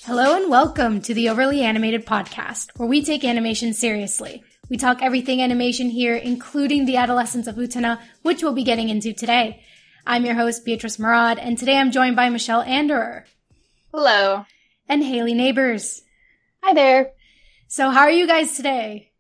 Hello and welcome to the Overly Animated Podcast, where we take animation seriously. We talk everything animation here, including the Adolescence of Utena, which we'll be getting into today. I'm your host, Beatriz Mourad, and today I'm joined by Michelle Anderer. Hello. And Hayley Nabuurs. Hi there. So how are you guys today?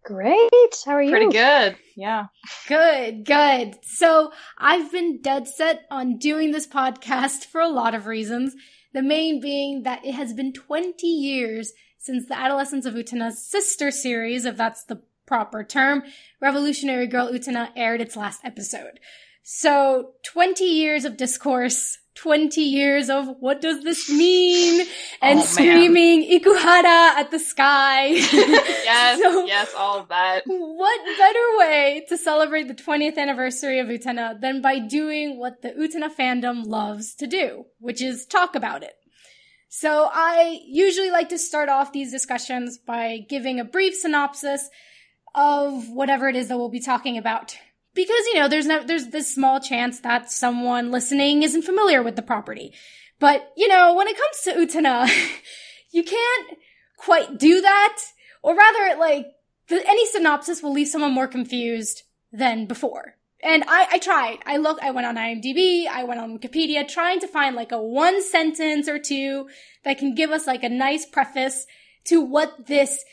Great. How are you? Pretty good. Yeah. Good. So I've been dead set on doing this podcast for a lot of reasons. The main being that it has been 20 years since the Adolescence of Utena's sister series, if that's the proper term, Revolutionary Girl Utena, aired its last episode. So 20 years of discourse, 20 years of what does this mean? And screaming Ikuhara at the sky. Yes, all of that. What better way to celebrate the 20th anniversary of Utena than by doing what the Utena fandom loves to do, which is talk about it. So I usually like to start off these discussions by giving a brief synopsis of whatever it is that we'll be talking about. Because, there's this small chance that someone listening isn't familiar with the property. But, when it comes to Utena, you can't quite do that. Or rather, any synopsis will leave someone more confused than before. And I tried. I went on IMDb, I went on Wikipedia, trying to find a one sentence or two that can give us a nice preface to what this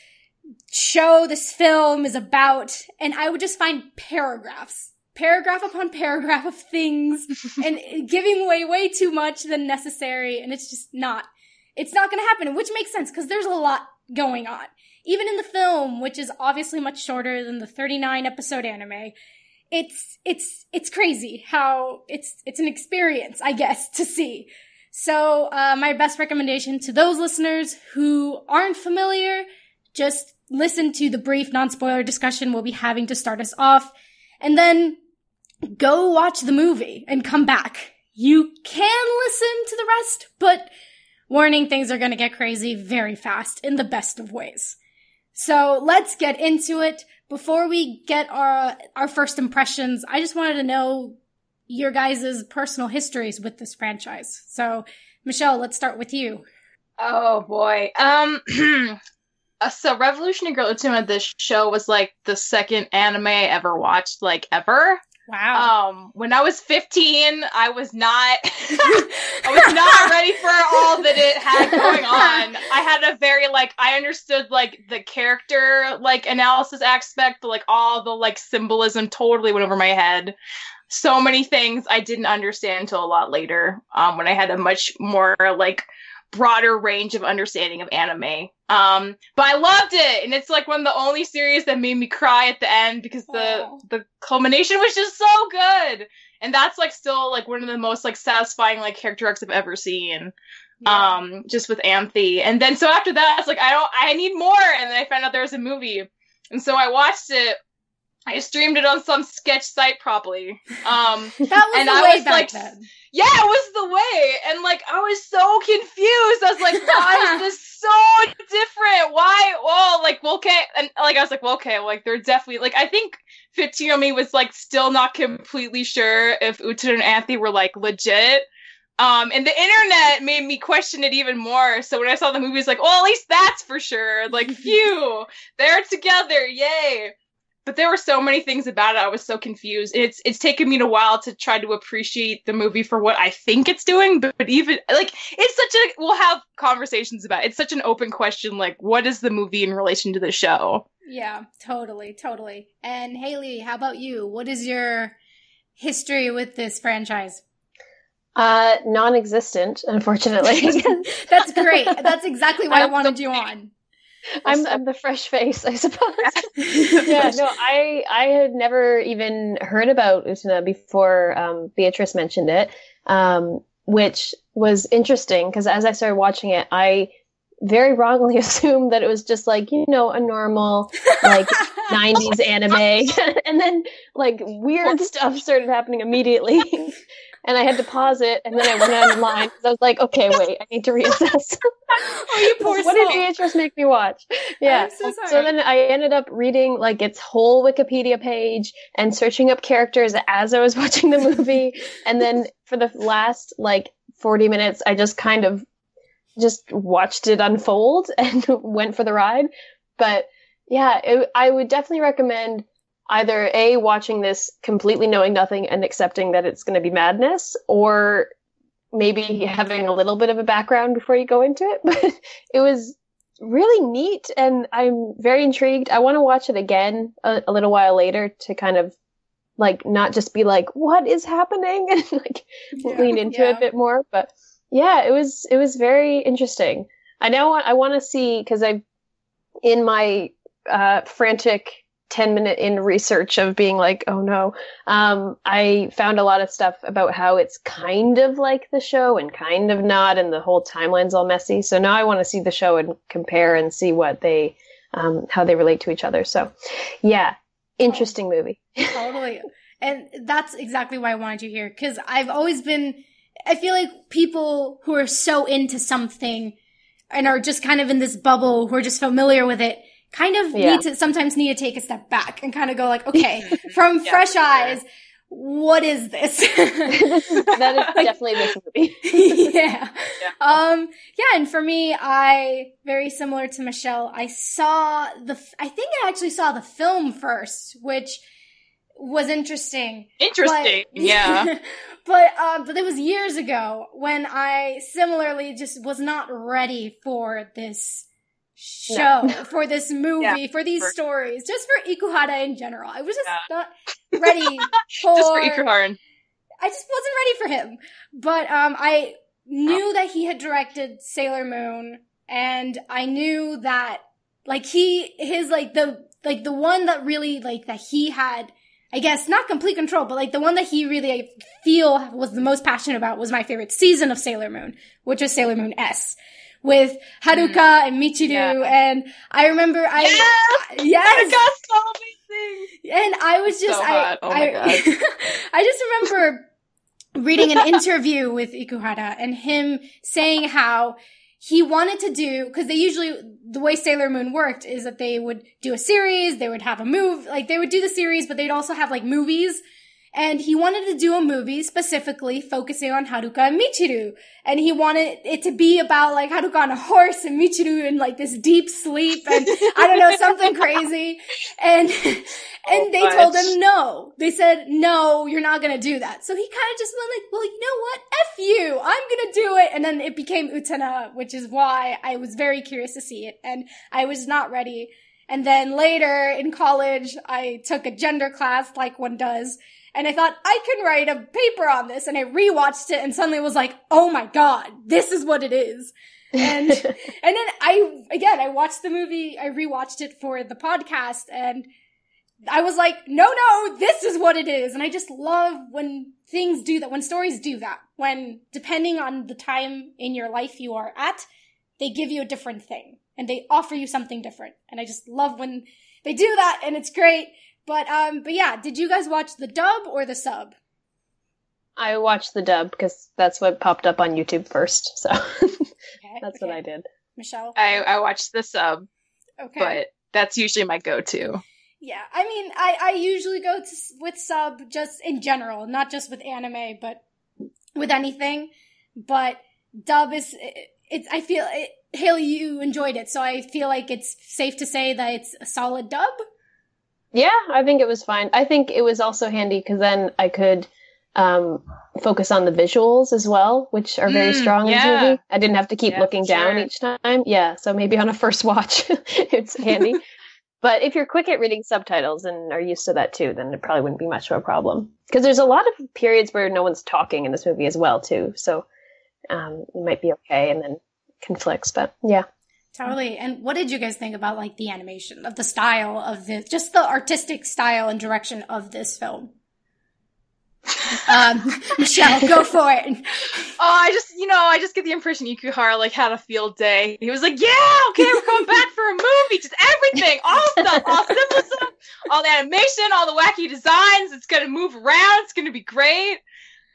show, this film is about, and I would just find paragraph upon paragraph of things, and giving away way too much than necessary, and it's not gonna happen, which makes sense, because there's a lot going on. Even in the film, which is obviously much shorter than the 39 episode anime, it's crazy how it's an experience, I guess, to see. So, my best recommendation to those listeners who aren't familiar, just listen to the brief non-spoiler discussion we'll be having to start us off, and then go watch the movie and come back. You can listen to the rest, but warning, things are going to get crazy very fast in the best of ways. So let's get into it. Before we get our first impressions, I just wanted to know your guys' personal histories with this franchise. So, Michelle, let's start with you. Oh boy. So Revolutionary Girl Utena, this show was the second anime I ever watched, ever. Wow. When I was 15, I was not ready for all that it had going on. I had a very, I understood, the character, analysis aspect, but, all the, symbolism totally went over my head. So many things I didn't understand until a lot later, when I had a much more, broader range of understanding of anime. But I loved it, and it's one of the only series that made me cry at the end because the culmination was just so good. And that's still one of the most satisfying character arcs I've ever seen. Yeah. Just with Anthe. And then so after that it's I need more, and then I found out there was a movie. And so I watched it. I streamed it on some sketch site probably. That was the way back then. Yeah, it was the way. And I was so confused. I was why is this so different? Why? Well, okay. And I was okay, they're definitely I think 15-year-old me was still not completely sure if Utena and Anthe were legit. And the internet made me question it even more. So when I saw the movie, I was well, at least that's for sure. Phew, they're together, yay. But there were so many things about it. I was so confused. It's taken me a while to try to appreciate the movie for what I think it's doing. But even it's such a, we'll have conversations about it. It's such an open question. What is the movie in relation to the show? Yeah, totally. And Hayley, how about you? What is your history with this franchise? Non-existent, unfortunately. That's great. That's exactly why I wanted you on. I'm the fresh face, I suppose. Yeah, no, I had never even heard about Utena before Beatriz mentioned it, which was interesting because as I started watching it, I very wrongly assumed that it was just a normal 90s anime, and then weird stuff started happening immediately. And I had to pause it, and then I went online because I was okay, wait, I need to reassess. Oh, you poor What did Beatriz make me watch? Yeah. So then I ended up reading its whole Wikipedia page and searching up characters as I was watching the movie. And then for the last 40 minutes, I just kind of just watched it unfold and went for the ride. But yeah, I would definitely recommend either A, watching this completely knowing nothing and accepting that it's going to be madness, or maybe having a little bit of a background before you go into it. But it was really neat, and I'm very intrigued. I want to watch it again a little while later to kind of like not just be like, what is happening, and like lean into it a bit more. But yeah, it was very interesting. I want to see, because I, in my frantic 10-minute in research of being like, oh no, I found a lot of stuff about how it's kind of like the show and kind of not, and the whole timeline's all messy. So now I want to see the show and compare and see what they, how they relate to each other. So yeah, interesting movie. Totally. And that's exactly why I wanted you here, because I've always been, I feel like people who are so into something and are just kind of in this bubble, who are just familiar with it, kind of sometimes need to take a step back and kind of go like, okay, from fresh eyes, what is this? That is definitely this movie. Yeah. And for me, very similar to Michelle, I think I actually saw the film first, which was interesting. Yeah. But it was years ago when I similarly just was not ready for this show, for this movie, for these stories, just for Ikuhara in general. I was just not ready for... Just for Ikuhara. I just wasn't ready for him. But I knew that he had directed Sailor Moon, and I knew that, like, the one that really, like, that he had, I guess, not complete control, but, like, the one that he really, I feel, was the most passionate about was my favorite season of Sailor Moon, which was Sailor Moon S, with Haruka and Michiru, and I remember Haruka's so amazing! And I was just, so hot. Oh my God. I just remember reading an interview with Ikuhara and him saying how he wanted to do, because the way Sailor Moon worked is that they would do a series, they would have a move, like they would do the series, but they'd also have like movies. And he wanted to do a movie specifically focusing on Haruka and Michiru. And he wanted it to be about like Haruka on a horse and Michiru in like this deep sleep and I don't know, something crazy. And they told him no. They said, no, you're not gonna do that. So he kind of just went like, well, you know what? F you. I'm gonna do it. And then it became Utena, which is why I was very curious to see it. And I was not ready. And then later in college, I took a gender class like one does. And I thought, I can write a paper on this. And I rewatched it and suddenly was like, oh my God, this is what it is. And then I watched the movie, I rewatched it for the podcast, and I was like, no, this is what it is. And I just love when things do that, when stories do that, when depending on the time in your life you are at, they give you a different thing and they offer you something different. And I just love when they do that, and it's great. But yeah, did you guys watch the dub or the sub? I watched the dub because that's what popped up on YouTube first, so that's what I did. Michelle? I watched the sub, but that's usually my go-to. Yeah, I mean, I usually go with sub just in general, not just with anime, but with anything. But dub I feel, Hayley, you enjoyed it, so I feel like it's safe to say that it's a solid dub. Yeah, I think it was fine. I think it was also handy because then I could focus on the visuals as well, which are very strong in this movie. I didn't have to keep looking down each time. Yeah, so maybe on a first watch, it's handy. But if you're quick at reading subtitles and are used to that too, then it probably wouldn't be much of a problem. Because there's a lot of periods where no one's talking in this movie as well too, so it might be okay, and then conflicts, but yeah. Totally. And what did you guys think about, like, the animation, of the style of this, just the artistic style and direction of this film? Michelle, go for it. I just get the impression Ikuhara, like, had a field day. He was like, yeah, okay, we're coming back for a movie, just everything, all stuff, all symbolism, all the animation, all the wacky designs, it's gonna move around, it's gonna be great.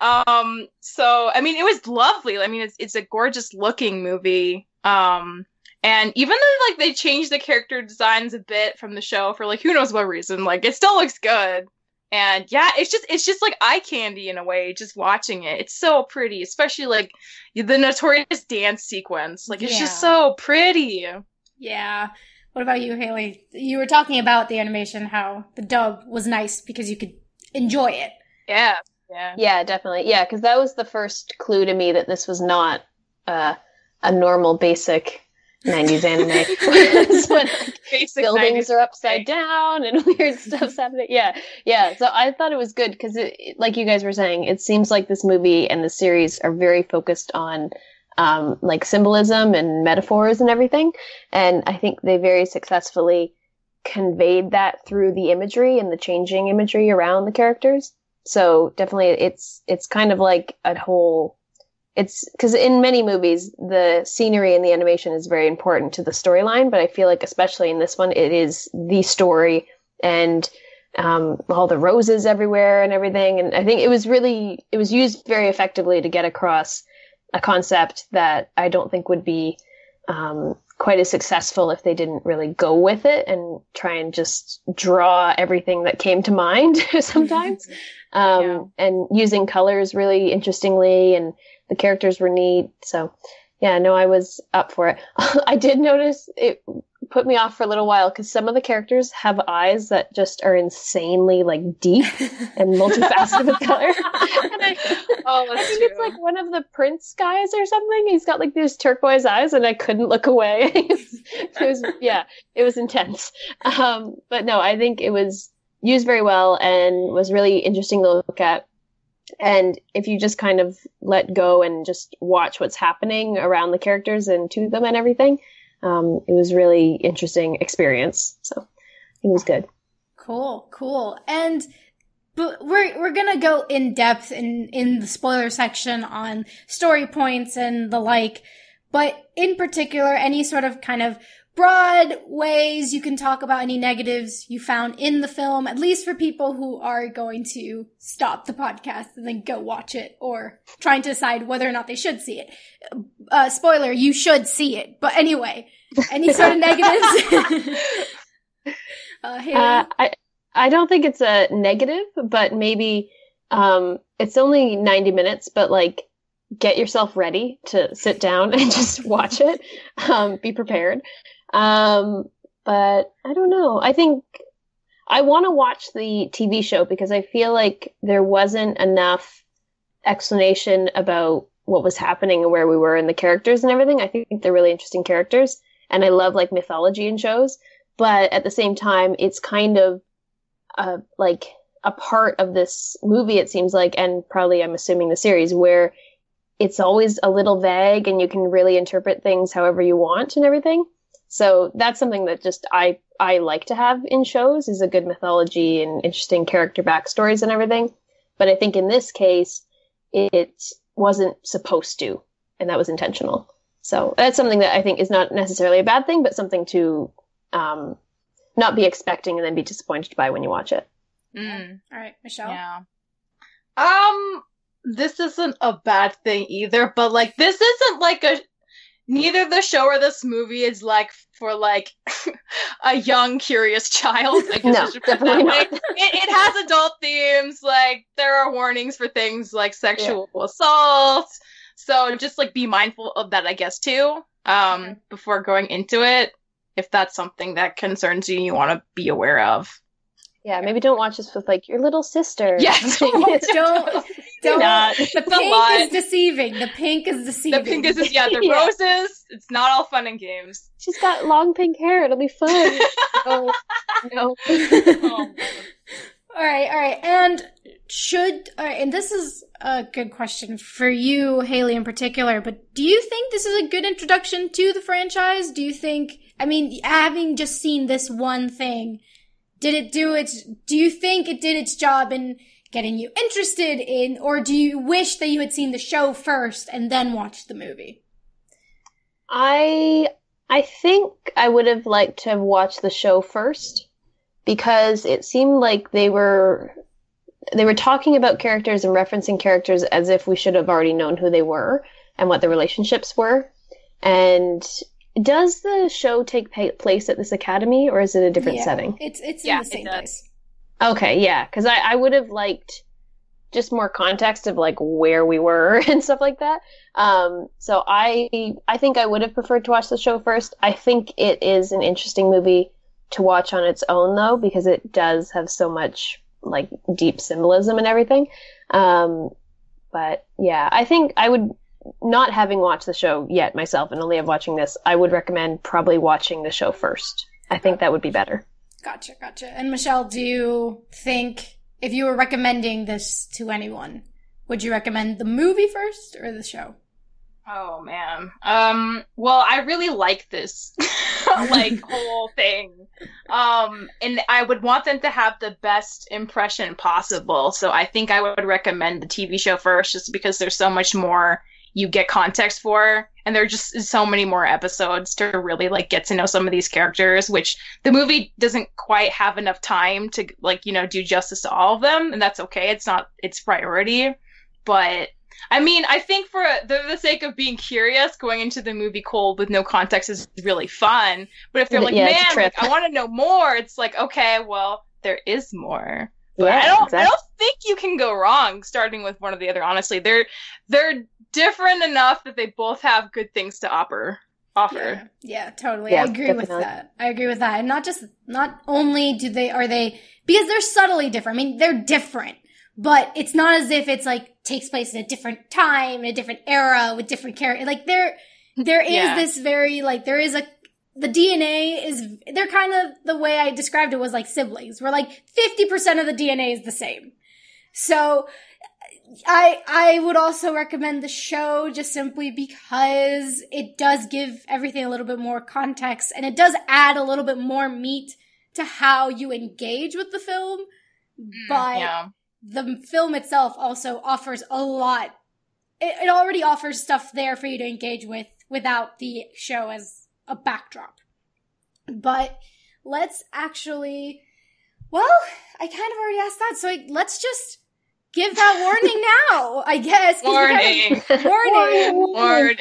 So, I mean, it was lovely. I mean, it's a gorgeous looking movie. And even though, like, they changed the character designs a bit from the show for, like, who knows what reason, like, it still looks good. And yeah, it's just like eye candy in a way, just watching it. It's so pretty, especially like the notorious dance sequence. Like, it's just so pretty. Yeah. What about you, Hayley? You were talking about the animation, how the dub was nice because you could enjoy it. Yeah. Yeah, definitely. Yeah, because that was the first clue to me that this was not a normal, basic 90s anime. When, like, buildings are upside down and weird stuff's happening. Yeah. So I thought it was good because, like you guys were saying, it seems like this movie and the series are very focused on like symbolism and metaphors and everything. And I think they very successfully conveyed that through the imagery and the changing imagery around the characters. So definitely it's kind of like a whole, it's because in many movies, the scenery and the animation is very important to the storyline, but I feel like especially in this one, it is the story and all the roses everywhere and everything. And I think it was used very effectively to get across a concept that I don't think would be quite as successful if they didn't really go with it and try and just draw everything that came to mind sometimes. And using colors really interestingly, and the characters were neat. So yeah, no, I was up for it. I did notice it put me off for a little while because some of the characters have eyes that just are insanely like deep and multifaceted with color. I think it's like one of the Prince guys or something. He's got like these turquoise eyes, and I couldn't look away. It was intense. But no, I think it was used very well and was really interesting to look at. And if you just kind of let go and just watch what's happening around the characters and to them and everything, it was really interesting experience. So it was good. Cool. And but we're gonna go in depth in the spoiler section on story points and the like. But in particular, any sort of kind of broad ways you can talk about any negatives you found in the film, at least for people who are going to stop the podcast and then go watch it or trying to decide whether or not they should see it. Spoiler, you should see it. But anyway, any sort of negatives? I don't think it's a negative, but maybe it's only 90 minutes, but like get yourself ready to sit down and just watch it. Be prepared. But I don't know. I think I want to watch the TV show because I feel like there wasn't enough explanation about what was happening and where we were and the characters and everything. I think they're really interesting characters, and I love like mythology in shows, but at the same time, it's kind of like a part of this movie, it seems like, and probably I'm assuming the series, where it's always a little vague and you can really interpret things however you want and everything. So that's something that just I like to have in shows, is a good mythology and interesting character backstories and everything. But I think in this case, it wasn't supposed to, and that was intentional. So that's something that I think is not necessarily a bad thing, but something to not be expecting and then be disappointed by when you watch it. All right, Michelle? Yeah. This isn't a bad thing either, but like this isn't like neither the show or this movie is like for like a young curious child. I guess I should put definitely that not. way. It has adult themes, like there are warnings for things like sexual assault. So just like be mindful of that, I guess, too, before going into it, if that's something that concerns you and you want to be aware of. Yeah, maybe don't watch this with like your little sister. Yes, don't. Not. The pink is deceiving. The pink is deceiving. The pink is the roses. It's not all fun and games. She's got long pink hair. It'll be fun. Oh no. Oh, All right. And and this is a good question for you, Hayley, in particular, but do you think this is a good introduction to the franchise? Do you think, I mean, having just seen this one thing, do you think it did its job in getting you interested in, or do you wish that you had seen the show first and then watched the movie? I think I would have liked to have watched the show first, because it seemed like they were talking about characters and referencing characters as if we should have already known who they were and what the relationships were. And does the show take place at this academy, or is it a different setting? It's in the same place. Okay, yeah, because I would have liked just more context of like where we were and stuff like that. So I think I would have preferred to watch the show first. I think it is an interesting movie to watch on its own though, because it does have so much like deep symbolism and everything. But yeah, I think I would, not having watched the show yet myself and only have watching this, I would recommend probably watching the show first. I think that would be better. Gotcha. And Michelle, do you think, if you were recommending this to anyone, would you recommend the movie first or the show? Oh man. Well, I really like this like whole thing. And I would want them to have the best impression possible. So I think I would recommend the TV show first, just because there's so much more you get context for, and there just is so many more episodes to really like get to know some of these characters, which the movie doesn't quite have enough time to like, you know, do justice to all of them, and that's okay. It's not its priority. But I mean, I think for the sake of being curious, going into the movie cold with no context is really fun. But if they're like, man, like, I want to know more, it's like, okay, well, there is more. But yeah, I don't think you can go wrong starting with one or the other. Honestly, they're different enough that they both have good things to offer. Yeah, totally. Yeah, I agree with that. And not only are they, because they're subtly different. I mean, they're different, but it's not as if it's like takes place in a different time, in a different era with different characters. Like there is this very like, the DNA is, they're kind of, the way I described it was like siblings. We're like 50% of the DNA is the same. So I would also recommend the show just simply because it does give everything a little bit more context, and it does add a little bit more meat to how you engage with the film. But the film itself also offers a lot. It already offers stuff there for you to engage with without the show as a backdrop. But let's actually, well, I kind of already asked that, so let's just give that warning now, I guess.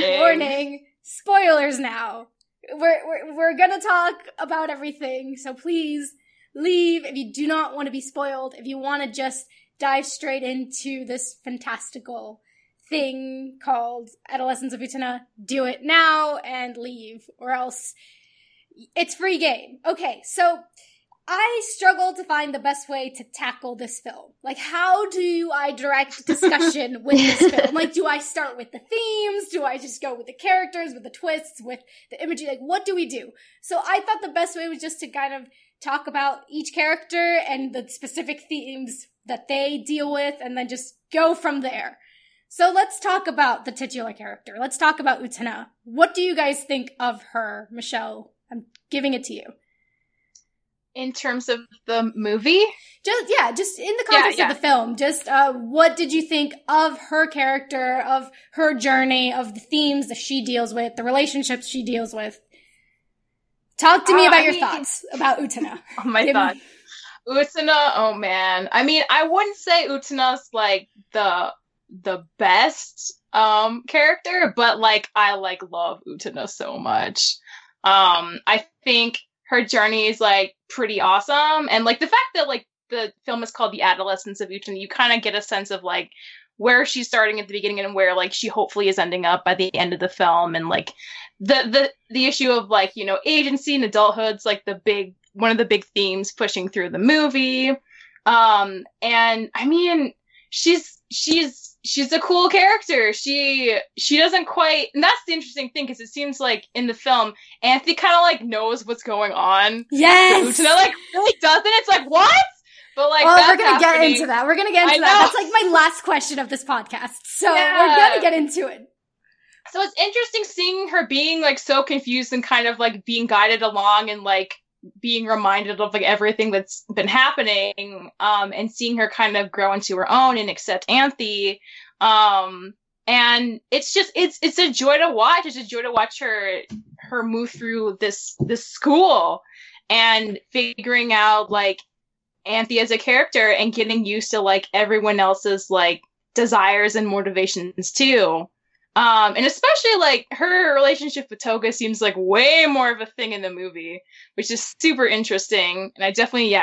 Warning. Spoilers now. We're gonna talk about everything, so please leave if you do not want to be spoiled. If you want to just dive straight into this fantastical thing called Adolescence of Utena, do it now and leave, or else it's free game. Okay, so I struggle to find the best way to tackle this film. Like, how do I direct discussion with this film? Like, do I start with the themes? Do I just go with the characters, with the twists, with the imagery? Like, what do we do? So I thought the best way was just to kind of talk about each character and the specific themes that they deal with, and then just go from there. So let's talk about the titular character. Let's talk about Utena. What do you guys think of her? Michelle, I'm giving it to you. In terms of the movie? Just in the context of the film. Just what did you think of her character, of her journey, of the themes that she deals with, the relationships she deals with? Talk to me about your thoughts about Utena. Thoughts. Utena, oh man. I mean, I wouldn't say Utena's like the best character, but like I like love Utena so much. I think her journey is like pretty awesome, and like the fact that like the film is called The Adolescence of Utena, you kind of get a sense of like where she's starting at the beginning and where like she hopefully is ending up by the end of the film, and like the issue of like, you know, agency and adulthood's like one of the big themes pushing through the movie. And I mean, she's a cool character. She doesn't quite, and that's the interesting thing, because it seems like in the film, Anthony kind of like knows what's going on. Yes! Utena like really doesn't. It's like, what? But like, we're gonna get into that. That's like my last question of this podcast. So we're gonna get into it. So it's interesting seeing her being like so confused and kind of like being guided along and like being reminded of like everything that's been happening, and seeing her kind of grow into her own and accept Anthe. And it's just, it's a joy to watch. It's a joy to watch her move through this school and figuring out like Anthe as a character and getting used to like everyone else's like desires and motivations too. And especially like her relationship with Toga seems like way more of a thing in the movie, which is super interesting. And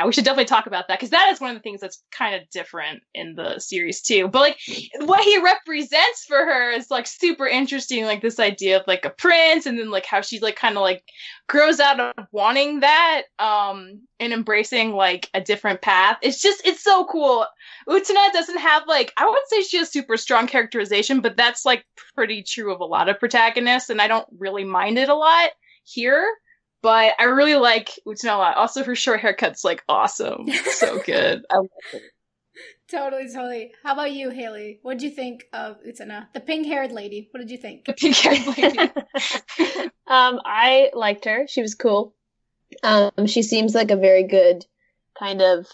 we should definitely talk about that because that is one of the things that's kind of different in the series too. But like what he represents for her is like super interesting, like this idea of like a prince, and then like how she like kind of like grows out of wanting that, and embracing like a different path. It's so cool. Utena doesn't have like, I wouldn't say she has super strong characterization, but that's like pretty true of a lot of protagonists, and I don't really mind it a lot here. But I really like Utena a lot. Also, her short haircut's like awesome. So good. I love it. Totally. How about you, Hayley? What did you think of Utena? The pink-haired lady. What did you think? The pink-haired lady. I liked her. She was cool. She seems like a very good kind of,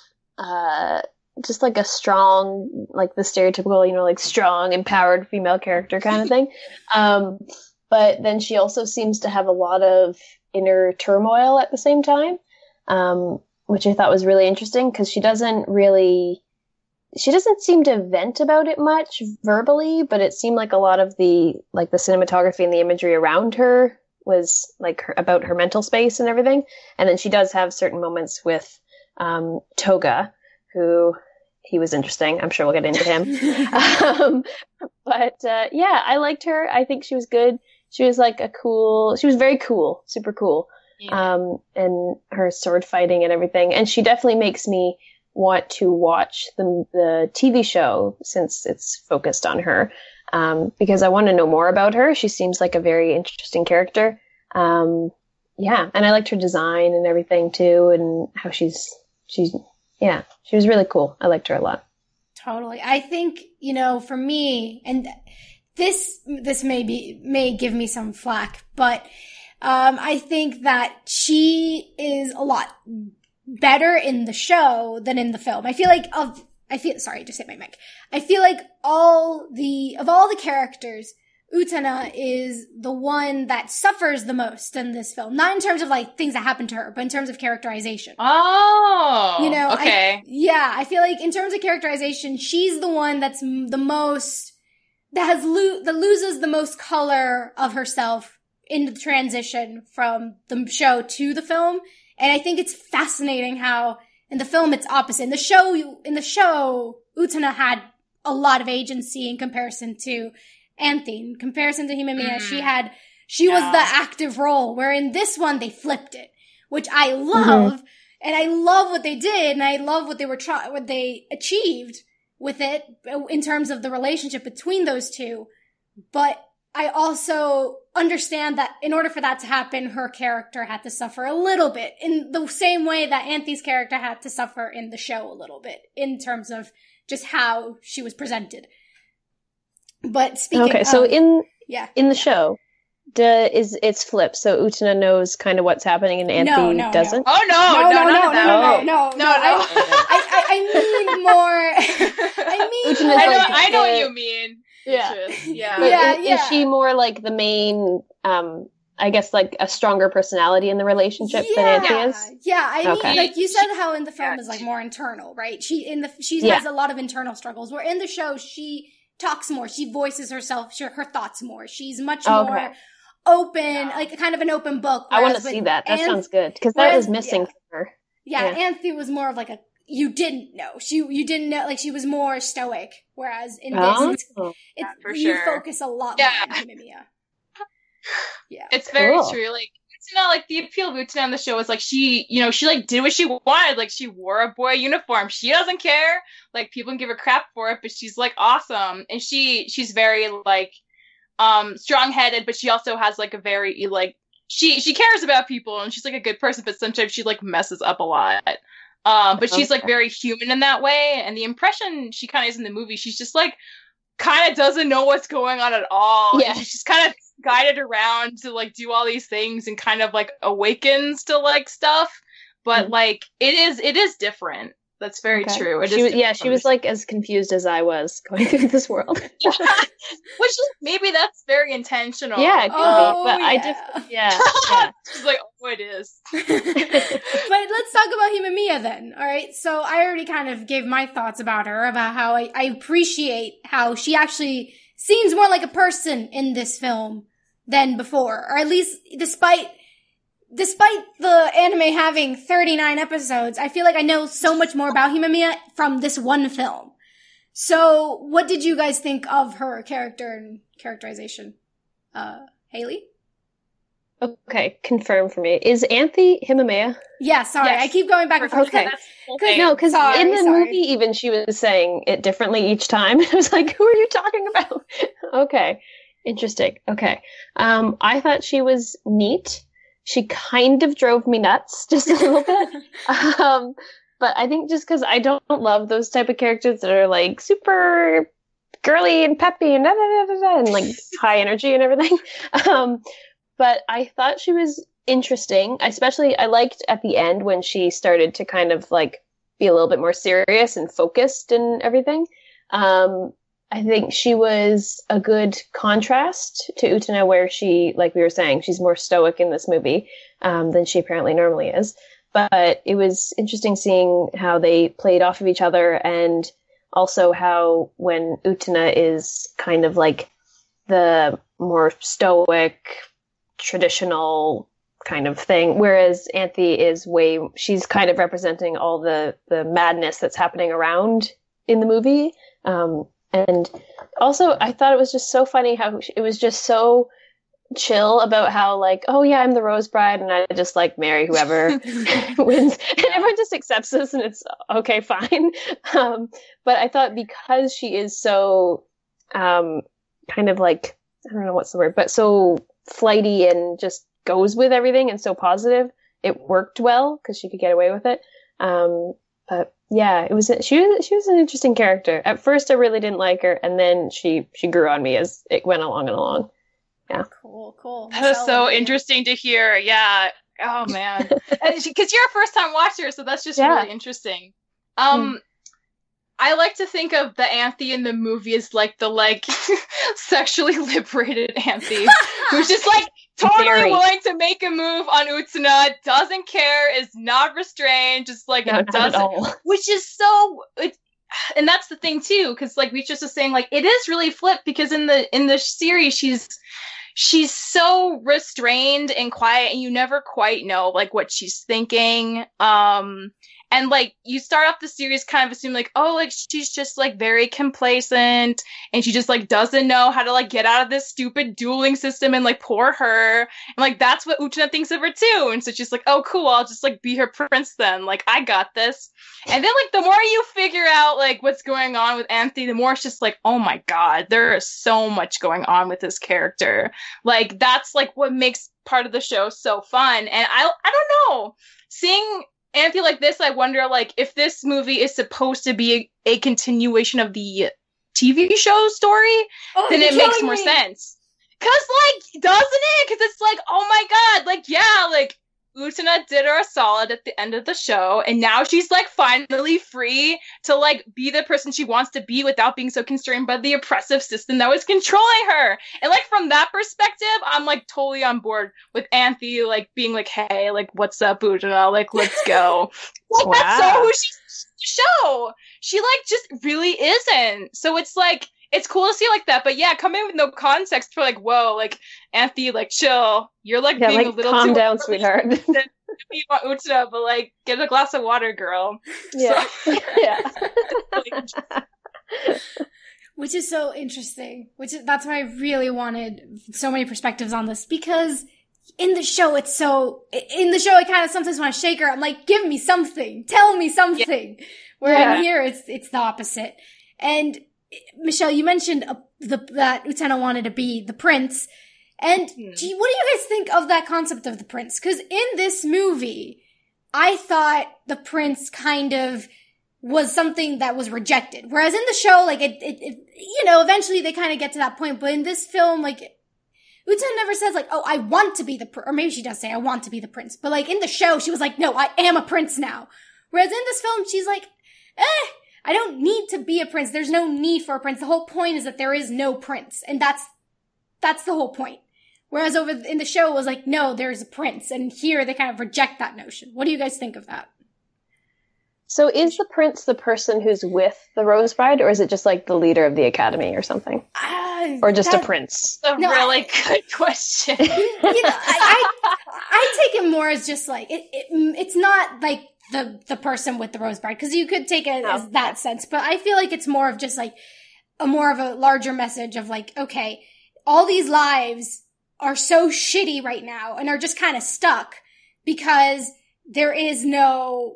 just like a strong, like the stereotypical, like strong, empowered female character kind of thing. But then she also seems to have a lot of inner turmoil at the same time, which I thought was really interesting because she doesn't seem to vent about it much verbally, but it seemed like a lot of the cinematography and the imagery around her was like about her mental space and everything. And then she does have certain moments with Toga, who he was interesting. I'm sure we'll get into him. But I liked her. I think she was good. She was she was very cool, super cool. Yeah. And her sword fighting and everything. And she definitely makes me want to watch the TV show since it's focused on her, because I want to know more about her. She seems like a very interesting character. And I liked her design and everything too, and how she was really cool. I liked her a lot. Totally. I think, for me, and this may give me some flack, but I think that she is a lot better in the show than in the film. Sorry, just hit my mic. I feel like of all the characters, Utena is the one that suffers the most in this film. Not in terms of like things that happen to her, but in terms of characterization. Oh, okay. I feel like in terms of characterization, she's the one that's the most, that loses the most color of herself in the transition from the show to the film. And I think it's fascinating how in the film it's opposite. In the show, Utena had a lot of agency in comparison to Anthe. In comparison to Himemiya, she was the active role, where in this one they flipped it, which I love, and I love what they did, and I love what they achieved with it in terms of the relationship between those two. But I also understand that in order for that to happen, her character had to suffer a little bit, in the same way that Anthe's character had to suffer in the show a little bit, in terms of just how she was presented. But speaking so in the show, it's flipped, so Utena knows kind of what's happening and Anthe doesn't? No. Oh, no. I know what you mean. Yeah. Is she more like the main, I guess like a stronger personality in the relationship than Anthe is? Yeah, I mean, like you said how in the film is like more internal, right? She has a lot of internal struggles, where in the show she talks more, she voices herself, her thoughts more. She's much more open, like kind of an open book. I want to see that. That sounds good, because that was missing from her. Yeah, Anthe was more of like you didn't know. You didn't know, like she was more stoic, whereas in this, you focus a lot more on Himemiya. Yeah, it's very true. Like Utena, like the appeal of Utena on the show is like she like did what she wanted. Like she wore a boy uniform. She doesn't care. Like people can give her crap for it, but she's like awesome, and she's very like strong-headed, but she also has like a very like she cares about people, and she's like a good person, but sometimes she like messes up a lot. But she's like very human in that way, and the impression she kind of is in the movie, she's just like kind of doesn't know what's going on at all. Yeah, she's just kind of guided around to like do all these things and kind of like awakens to like stuff, but like it is different. That's very true. She was like as confused as I was going through this world. Which maybe that's very intentional. Yeah, it could be, but I just She's like, oh, it is. But let's talk about Himemiya then. All right, so I already kind of gave my thoughts about her, about how I appreciate how she actually seems more like a person in this film than before. Or at least, despite the anime having 39 episodes, I feel like I know so much more about Himamiya from this one film. So, what did you guys think of her character and characterization? Hayley? Okay, confirm for me. Is Anthe Himamiya? Yeah, sorry, yes. I keep going back and forth. Okay. Because in the movie even she was saying it differently each time. I was like, who are you talking about? Okay, interesting. Okay. I thought she was neat. She kind of drove me nuts just a little bit. But I think just because I don't love those type of characters that are like super girly and peppy and and like high energy and everything. But I thought she was interesting. Especially, I liked at the end when she started to kind of like be a little bit more serious and focused and everything. I think she was a good contrast to Utena, where she, like we were saying, she's more stoic in this movie than she apparently normally is. But it was interesting seeing how they played off of each other, and also how when Utena is kind of like the more stoic, traditional kind of thing, whereas Anthe is she's kind of representing all the madness that's happening around in the movie. And also I thought it was just so funny how it was just so chill about how like, oh yeah, I'm the Rose Bride and I just like marry whoever wins, and everyone just accepts this and it's okay, fine. But I thought because she is so kind of like, I don't know what's the word, but so flighty and just goes with everything and so positive, it worked well because she could get away with it. But yeah, she was an interesting character. At first I really didn't like her, and then she grew on me as it went along and along. Yeah. Cool. That was so interesting to hear. Yeah. Oh man. Because you're a first time watcher, so that's just really interesting. I like to think of the Anthe in the movie as like the sexually liberated Anthe, who's just like totally willing to make a move on Utena, doesn't care, is not restrained, just like doesn't, which is so. And that's the thing too, because like Beatriz was saying, like it is really flipped, because in the series she's so restrained and quiet, and you never quite know like what she's thinking. And like you start off the series kind of assuming like, oh, like she's just like very complacent and she just like doesn't know how to like get out of this stupid dueling system, and like poor her. And like that's what Utena thinks of her too. And so she's like, oh cool, I'll just like be her prince then. Like I got this. And then like the more you figure out like what's going on with Anthe, the more it's just like, oh my god, there is so much going on with this character. Like that's like what makes part of the show so fun. And I don't know, seeing Anthe like this, I wonder, like, if this movie is supposed to be a continuation of the TV show story, then it makes more sense. 'Cause, like, doesn't it? 'Cause it's like, oh my god, like, yeah, like, Utena did her a solid at the end of the show, and now she's, like, finally free to, like, be the person she wants to be without being so constrained by the oppressive system that was controlling her. And, like, from that perspective, I'm, like, totally on board with Anthe, like, being like, hey, like, what's up, Utena? Like, let's go. Like, wow. That's so who she's show. She, like, just really isn't. So it's, like, it's cool to see like that, but yeah, come in with no context for like, whoa, like Anthe, like chill. You're like being like, a little calm too down, sweetheart. Be about Utena, but like get a glass of water, girl. Yeah, so, yeah. Which is so interesting. That's why I really wanted so many perspectives on this, because in the show it kind of sometimes want to shake her. I'm like, give me something, tell me something. Yeah. Where in here it's the opposite. And Michelle, you mentioned that Utena wanted to be the prince. And what do you guys think of that concept of the prince? Because in this movie, I thought the prince kind of was something that was rejected. Whereas in the show, like, it eventually they kind of get to that point. But in this film, like, Utena never says, like, oh, I want to be the prince. Or maybe she does say, I want to be the prince. But, like, in the show, she was like, no, I am a prince now. Whereas in this film, she's like, I don't need to be a prince. There's no need for a prince. The whole point is that there is no prince. And that's the whole point. Whereas over in the show it was like, no, there's a prince. And here they kind of reject that notion. What do you guys think of that? So is the prince the person who's with the Rose Bride, or is it just like the leader of the academy or something? Or just a prince? That's a really good question. I take it more as just like, it's not like the person with the rose bride, because you could take it as that sense, but I feel like it's more of just like more of a larger message of like, okay, all these lives are so shitty right now and are just kind of stuck because there is no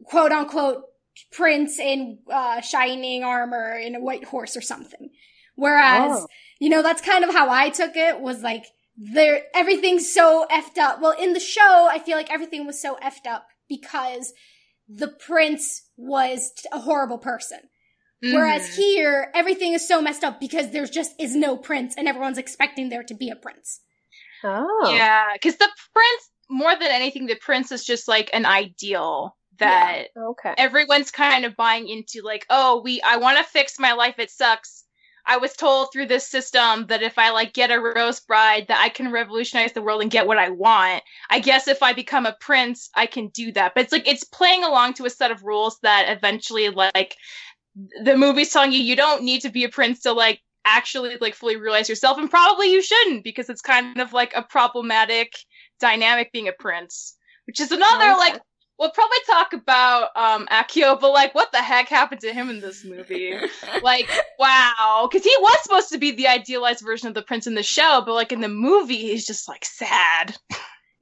quote unquote prince in shining armor in a white horse or something. Whereas, that's kind of how I took it, was like, everything's so effed up. Well, in the show, I feel like everything was so effed up because the prince was a horrible person. Whereas here, everything is so messed up because there just is no prince and everyone's expecting there to be a prince. Oh. Yeah, because the prince, more than anything, the prince is just like an ideal that everyone's kind of buying into, like, I want to fix my life, it sucks. I was told through this system that if I like get a rose bride, that I can revolutionize the world and get what I want. I guess if I become a prince, I can do that. But it's like, it's playing along to a set of rules that eventually, like, the movie's telling you don't need to be a prince to like actually like fully realize yourself, and probably you shouldn't, because it's kind of like a problematic dynamic being a prince, which is another like, we'll probably talk about Akio, but like, what the heck happened to him in this movie? Like, wow, because he was supposed to be the idealized version of the prince in the show, but like in the movie, he's just like sad.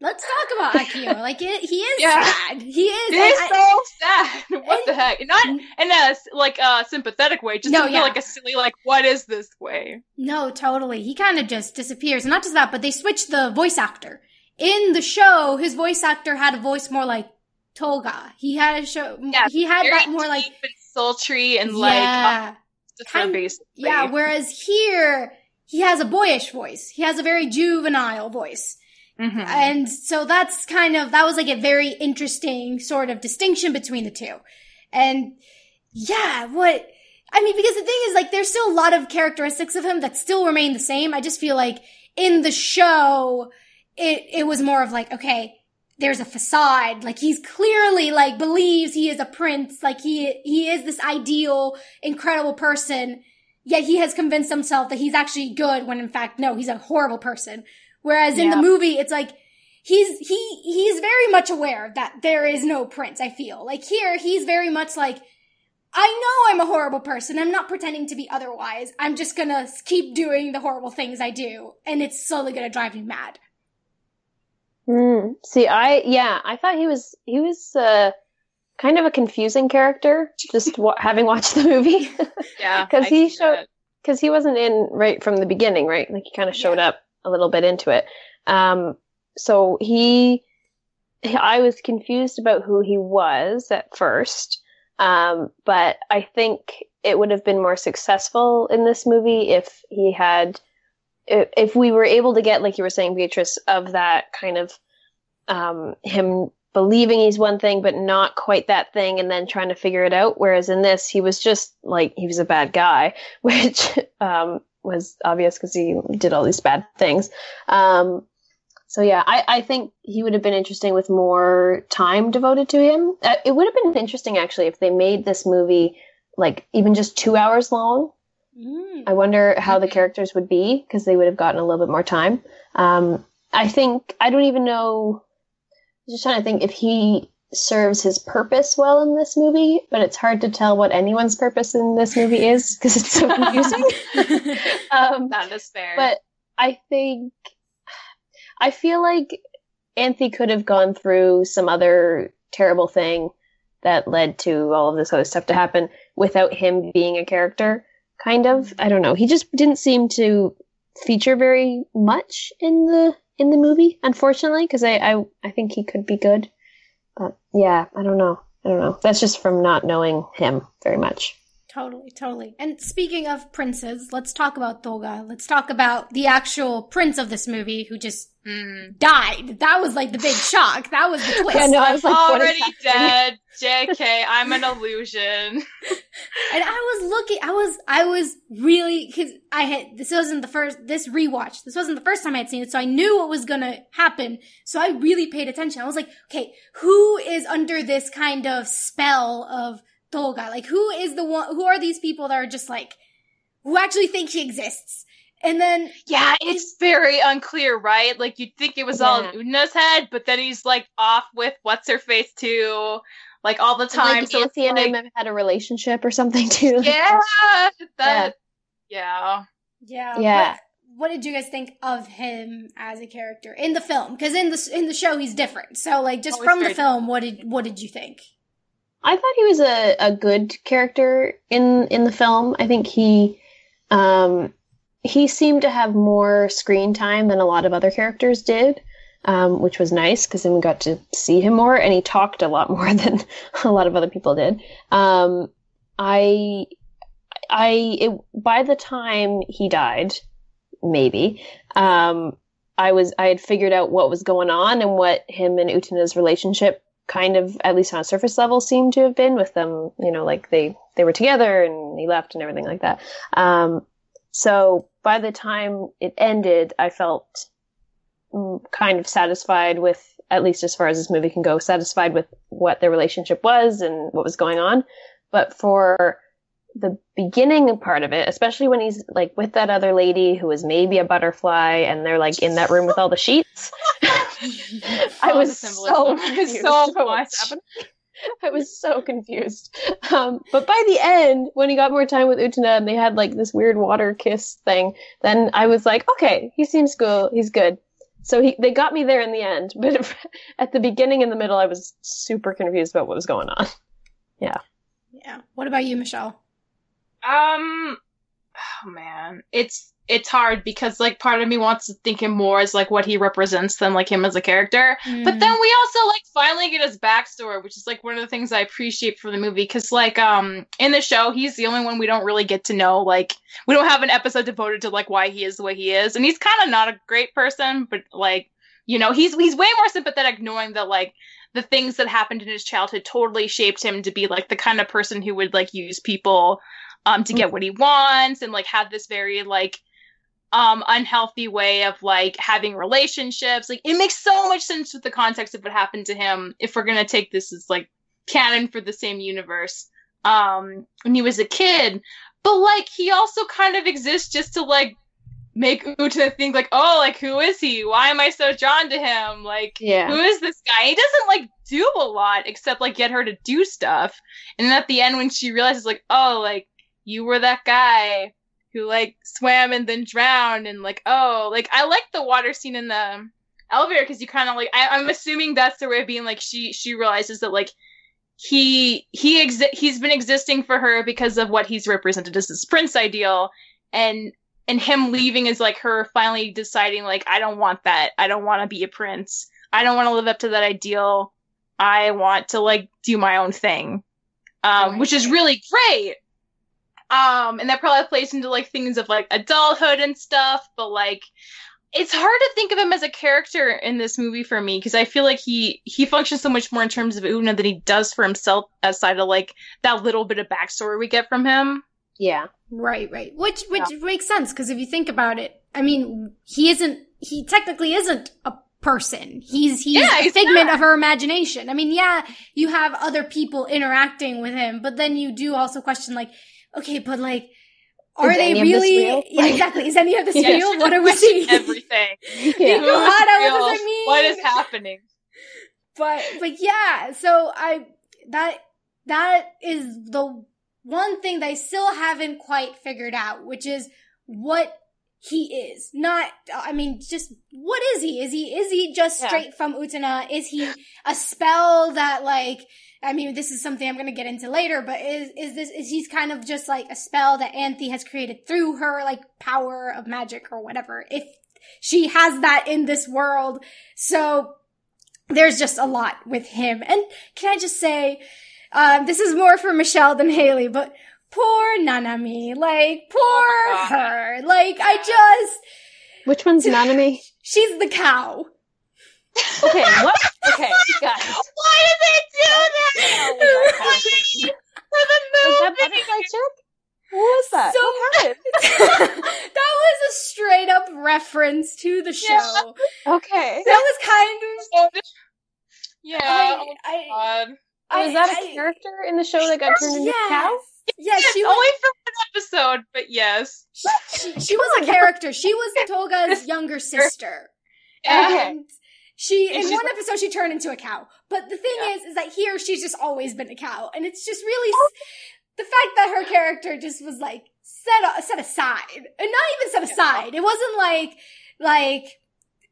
Let's talk about Akio. Like, he is sad. He is. He is so sad. What the heck? Not in a like sympathetic way, just in like a silly like, what is this way? No, totally. He kind of just disappears. And not just that, but they switched the voice actor. In the show, his voice actor had a voice more like Tolga. He had a show. Yeah, he had that more like and sultry and like basically. Yeah. Whereas here, he has a boyish voice. He has a very juvenile voice. Mm-hmm. And so that was like a very interesting sort of distinction between the two. And because the thing is, like, there's still a lot of characteristics of him that still remain the same. I just feel like in the show, it was more of like, okay, there's a facade. Like, he's clearly like believes he is a prince. Like, he is this ideal, incredible person. Yet he has convinced himself that he's actually good when in fact, no, he's a horrible person. Whereas in the movie, it's like, he's very much aware that there is no prince, I feel. Like here, he's very much like, I know I'm a horrible person. I'm not pretending to be otherwise. I'm just gonna keep doing the horrible things I do. And it's slowly gonna drive me mad. See, I thought he was kind of a confusing character, just having watched the movie. Yeah. Because he wasn't in right from the beginning, right? Like, he kind of showed up a little bit into it. So I was confused about who he was at first. But I think it would have been more successful in this movie if we were able to get, like you were saying, Beatrice, of that kind of, him believing he's one thing, but not quite that thing, and then trying to figure it out. Whereas in this, he was just like, he was a bad guy, which, was obvious because he did all these bad things. So yeah, I think he would have been interesting with more time devoted to him. It would have been interesting, actually, if they made this movie like even just 2 hours long. I wonder how the characters would be, because they would have gotten a little bit more time. I don't even know. I'm just trying to think if he serves his purpose well in this movie, but it's hard to tell what anyone's purpose in this movie is because it's so confusing. That is fair. But I feel like Anthe could have gone through some other terrible thing that led to all of this other stuff to happen without him being a character, kind of. I don't know. He just didn't seem to feature very much in the movie, unfortunately, because I think he could be good. But yeah, I don't know. That's just from not knowing him very much. Totally. And speaking of princes, let's talk about Tolga. Let's talk about the actual prince of this movie who just died. That was like the big shock. That was the twist. Yeah, no, I was like, already dead. JK, I'm an illusion. And I was really, because this wasn't the first time I had seen it, so I knew what was gonna happen. So I really paid attention. I was like, okay, who is under this kind of spell of Tolga? Like, who are these people that are just like, who actually think he exists? And then yeah, it's very unclear, right? Like you'd think it was all in Utena's head, but then he's like off with what's her face too, like all the time. And, like, Anthony and him have had a relationship or something too. Yeah, yeah. What did you guys think of him as a character in the film? Because in the show he's different. So like just from the film, what did you think? I thought he was a good character in the film. I think he seemed to have more screen time than a lot of other characters did, which was nice because then we got to see him more, and he talked a lot more than a lot of other people did. By the time he died, maybe, I had figured out what was going on and what him and Utena's relationship kind of, at least on a surface level, seemed to have been with them, like they were together and he left and everything like that. So by the time it ended, I felt kind of satisfied with, at least as far as this movie can go, satisfied with what their relationship was and what was going on. But for the beginning part of it, especially when he's like with that other lady who was maybe a butterfly and they're like in that room with all the sheets, I was so confused. I was so confused. But by the end, when he got more time with Utena and they had like this weird water kiss thing, then I was like, okay, he seems cool. He's good. So they got me there in the end. But at the beginning and the middle, I was super confused about what was going on. Yeah. Yeah. What about you, Michelle? Oh man, it's hard because like part of me wants to think him more as like what he represents than like him as a character. But then we also like finally get his backstory, which is like one of the things I appreciate for the movie, because like in the show he's the only one we don't really get to know. Like we don't have an episode devoted to like why he is the way he is, and he's kind of not a great person, but like he's way more sympathetic, knowing that like the things that happened in his childhood totally shaped him to be like the kind of person who would like use people to get what he wants, and like have this very like unhealthy way of like having relationships. Like it makes so much sense with the context of what happened to him if we're gonna take this as like canon for the same universe when he was a kid. But like he also kind of exists just to like make Utena think like, oh, like who is he? Why am I so drawn to him? Like who is this guy? He doesn't like do a lot except like get her to do stuff. And then at the end when she realizes like, oh, like you were that guy who like swam and then drowned, and like, oh, like I like the water scene in the elevator because you kind of like I'm assuming that's the way of being like she realizes that like he's been existing for her because of what he's represented as this prince ideal, and him leaving is like her finally deciding like I don't want that, I don't want to be a prince, I don't want to live up to that ideal, I want to like do my own thing, which is really great. And that probably plays into like things of like adulthood and stuff, but like it's hard to think of him as a character in this movie for me because I feel like he functions so much more in terms of Utena than he does for himself, aside of like that little bit of backstory we get from him. Yeah. Right. Which makes sense, because if you think about it, I mean, he technically isn't a person. He's a figment of her imagination. I mean, yeah, you have other people interacting with him, but then you do also question like, okay, but like, are they really? Yeah, exactly. Is any of this real? What are we seeing? Everything. What does it mean? What is happening? But yeah. So that is the one thing that I still haven't quite figured out, which is what he is. Not, I mean, just what is he? Is he just straight from Utena? Is he a spell that like? I mean, this is something I'm going to get into later, but is he's kind of just like a spell that Anthe has created through her, like, power of magic or whatever, if she has that in this world. So there's just a lot with him. And can I just say, this is more for Michelle than Hayley, but poor Nanami, like, poor her. Like, Which one's Nanami? She's the cow. Okay, what? Okay, guys. Why did they do that? For the movie. Was that butterfly chick? What was that? So what happened? That was a straight up reference to the show. Yeah. Okay. That was kind of. Yeah. Was that a character in the show that got turned into a cow? Yeah, she only for one proud, but yes. She was a character. She was Toga's younger sister. And in one episode, she turned into a cow. But the thing is that here, she's just always been a cow. And it's just really, the fact that her character just was like, set aside. And not even set aside. It wasn't like,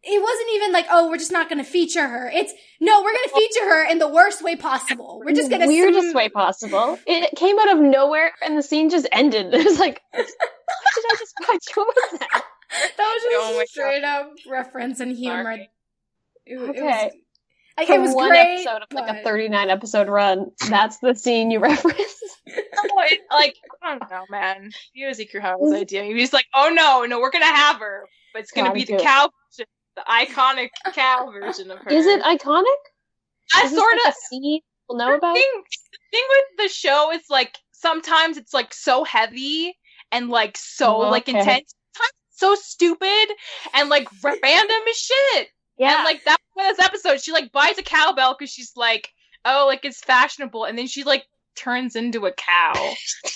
it wasn't even like, oh, we're just not going to feature her. No, we're going to feature her in the worst way possible. We're just going to weirdest way possible. It came out of nowhere and the scene just ended. It was like, what did I just watch? What was that? That was just straight up reference and humor. It was one great, episode of like a 39 episode run, that's the scene you reference. I don't know, man. Yuzi Kurosawa's idea. He's like, oh no, we're gonna have her, but it's gonna be the cow version, the iconic cow version of her. Is it iconic? I sort of a scene we'll know about. The thing with the show is like sometimes it's like so heavy and like so intense, sometimes it's so stupid and like random as shit. Yeah, and like that one of this episode, she like buys a cowbell because she's like, oh, like it's fashionable, and then she like turns into a cow,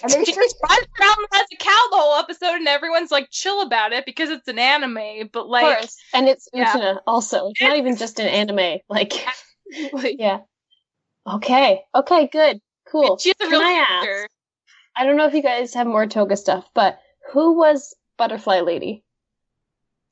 and then she just runs around as a cow the whole episode, and everyone's like chill about it because it's an anime, but like, of course. And it's Utena also. It's not even just an anime, like, yeah. Okay, good, cool. She's a real character. I don't know if you guys have more Toga stuff, but who was Butterfly Lady?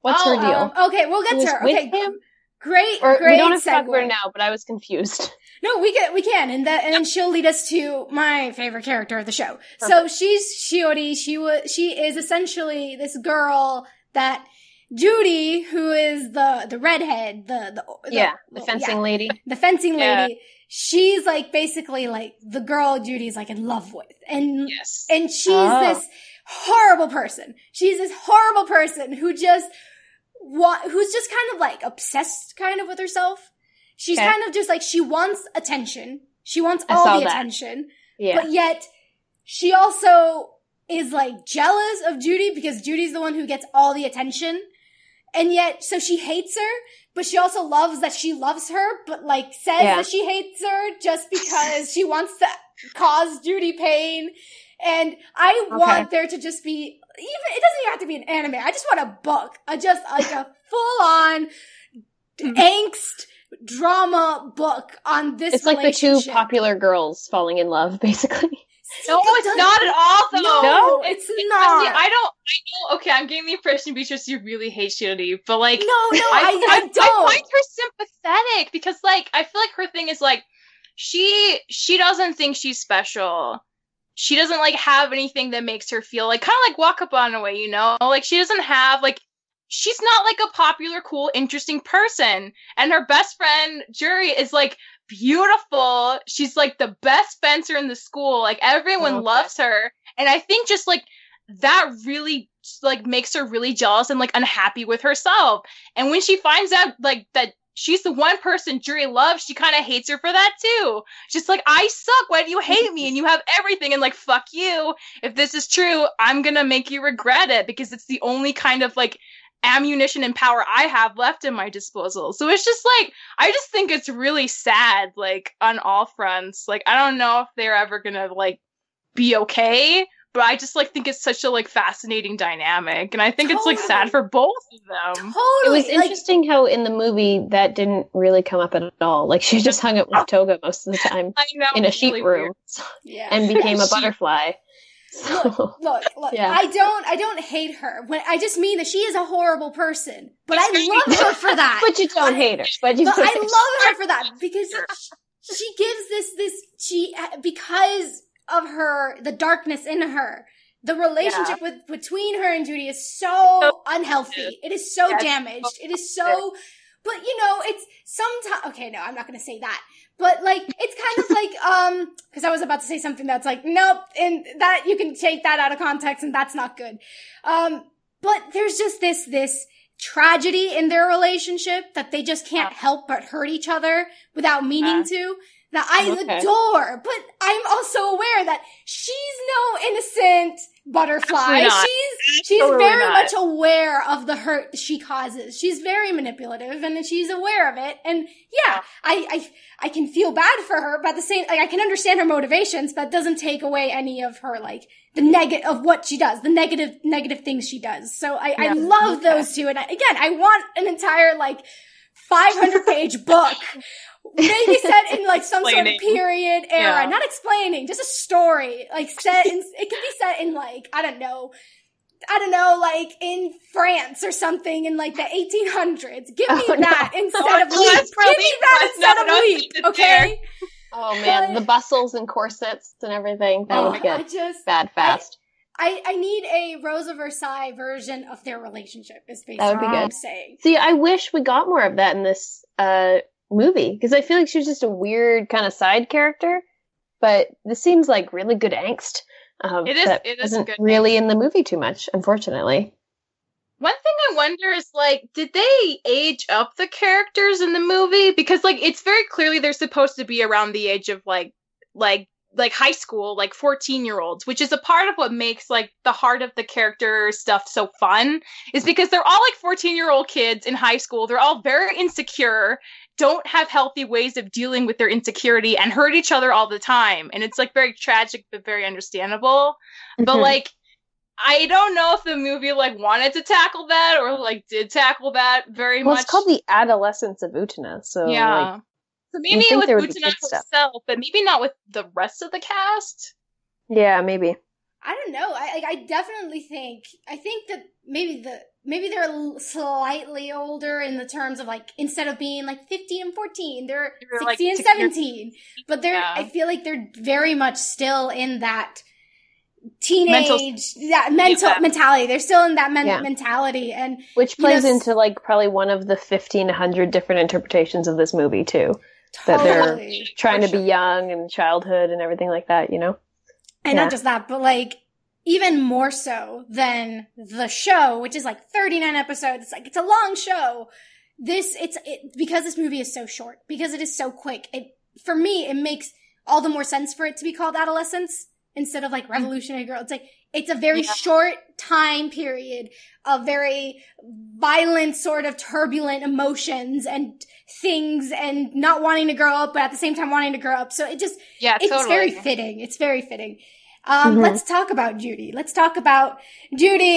What's her deal? Okay, we'll get to her. Okay, him? Great We don't have to segue. talk about her now, but I was confused. No, we can, and then she'll lead us to my favorite character of the show. Perfect. So she's Shiori. She is essentially this girl that Judy, who is the redhead, the fencing lady. The fencing lady. She's like basically like the girl Judy's like in love with. And she's this horrible person. She's this horrible person who's just kind of like obsessed kind of with herself. She's kind of just like, she wants attention. She wants all the attention. Yeah. But yet she also is like jealous of Judy because Judy's the one who gets all the attention. And yet, so she hates her, but she also loves that she loves her, but like says that she hates her just because she wants to cause Judy pain. And I want there to just be, it doesn't even have to be an anime. I just want a book. Just like a full-on angst drama book on this It's like the two popular girls falling in love, basically. No, it's not at all, though. No, it's not. I know, okay, I'm getting the impression, Beatrice, you really hate Shiori, but like... No, I don't. I find her sympathetic, because like, I feel like her thing is like, she doesn't think she's special. She doesn't, like, have anything that makes her feel, like, kind of like Wakaba in a way, you know? Like, she doesn't have, like, she's not, like, a popular, cool, interesting person. And her best friend, Juri, is, like, beautiful. She's, like, the best fencer in the school. Like, everyone loves her. And I think just, like, that really, like, makes her really jealous and, like, unhappy with herself. And when she finds out, like, that she's the one person Juri loves, she kind of hates her for that too. She's like, I suck, why do you hate me? And you have everything, and like, fuck you. If this is true, I'm gonna make you regret it, because it's the only kind of like ammunition and power I have left in my disposal. So it's just like, I just think it's really sad, like, on all fronts. Like, I don't know if they're ever gonna like be okay, but I just like think it's such a like fascinating dynamic, and I think it's like sad for both of them. Totally. It was interesting how in the movie that didn't really come up at all. Like, she just hung out with Toga most of the time in a sheet room and became a butterfly. So, look. Yeah. I don't hate her. I just mean that she is a horrible person, but I love her for that. But you don't hate her. But I love her for that because she gives because of the darkness in her. The relationship between her and Judy is so unhealthy. It is so damaged. It is so, but you know, it's sometimes, okay, no, I'm not going to say that. But like, it's kind of like, cause I was about to say something that's like, nope, and that, you can take that out of context and that's not good. But there's just this tragedy in their relationship that they just can't help but hurt each other without meaning to. That I adore, but I'm also aware that she's no innocent butterfly. She's Totally very not. much aware of the hurt she causes. She's very manipulative, and she's aware of it. And yeah, I can feel bad for her, but at the same, like, I can understand her motivations, but it doesn't take away any of her, like, the negative of what she does, the negative things she does. So I love those two. And I want an entire, like, 500-page book. Maybe set in, like, some sort of period era. Not explaining, just a story. Like, it can be set in, like, I don't know, like, in France or something in, like, the 1800s. Give me that instead of Leap. Give me that instead of Leap, okay? Oh, man, the bustles and corsets and everything. That would get bad fast. I need a Rose of Versailles version of their relationship, is basically what I'm saying. See, I wish we got more of that in this movie, because I feel like she was just a weird kind of side character, but this seems like really good angst. It isn't really in the movie too much, unfortunately. One thing I wonder is, like, did they age up the characters in the movie? Because, like, it's very clearly they're supposed to be around the age of, like high school, like 14-year-olds, which is a part of what makes, like, the heart of the character stuff so fun, is because they're all, like, 14-year-old kids in high school. They're all very insecure, don't have healthy ways of dealing with their insecurity, and hurt each other all the time. And it's, like, very tragic, but very understandable. Mm-hmm. But, like, I don't know if the movie, like, wanted to tackle that, or, like, did tackle that very much. It's called The Adolescence of Utena, so, yeah. So maybe with Utena herself, but maybe not with the rest of the cast? Yeah, maybe. I don't know. I definitely think that maybe they're slightly older in the terms of, like, instead of being, like, 15 and 14, they're 16 like, and 17. But I feel like they're very much still in that teenage mentality. They're still in that mentality, and which plays into, like, probably one of the 1,500 different interpretations of this movie too. Totally. That they're trying to be young and childhood and everything like that, you know? And not just that, but, like, even more so than the show, which is, like, 39 episodes. It's like, it's a long show. Because this movie is so short, because it is so quick, for me, it makes all the more sense for it to be called Adolescence instead of, like, Revolutionary Girl. It's like, it's a very short time period of very violent, sort of turbulent emotions and things, and not wanting to grow up, but at the same time wanting to grow up. So it's totally. Very fitting. It's very fitting. Let's talk about Judy.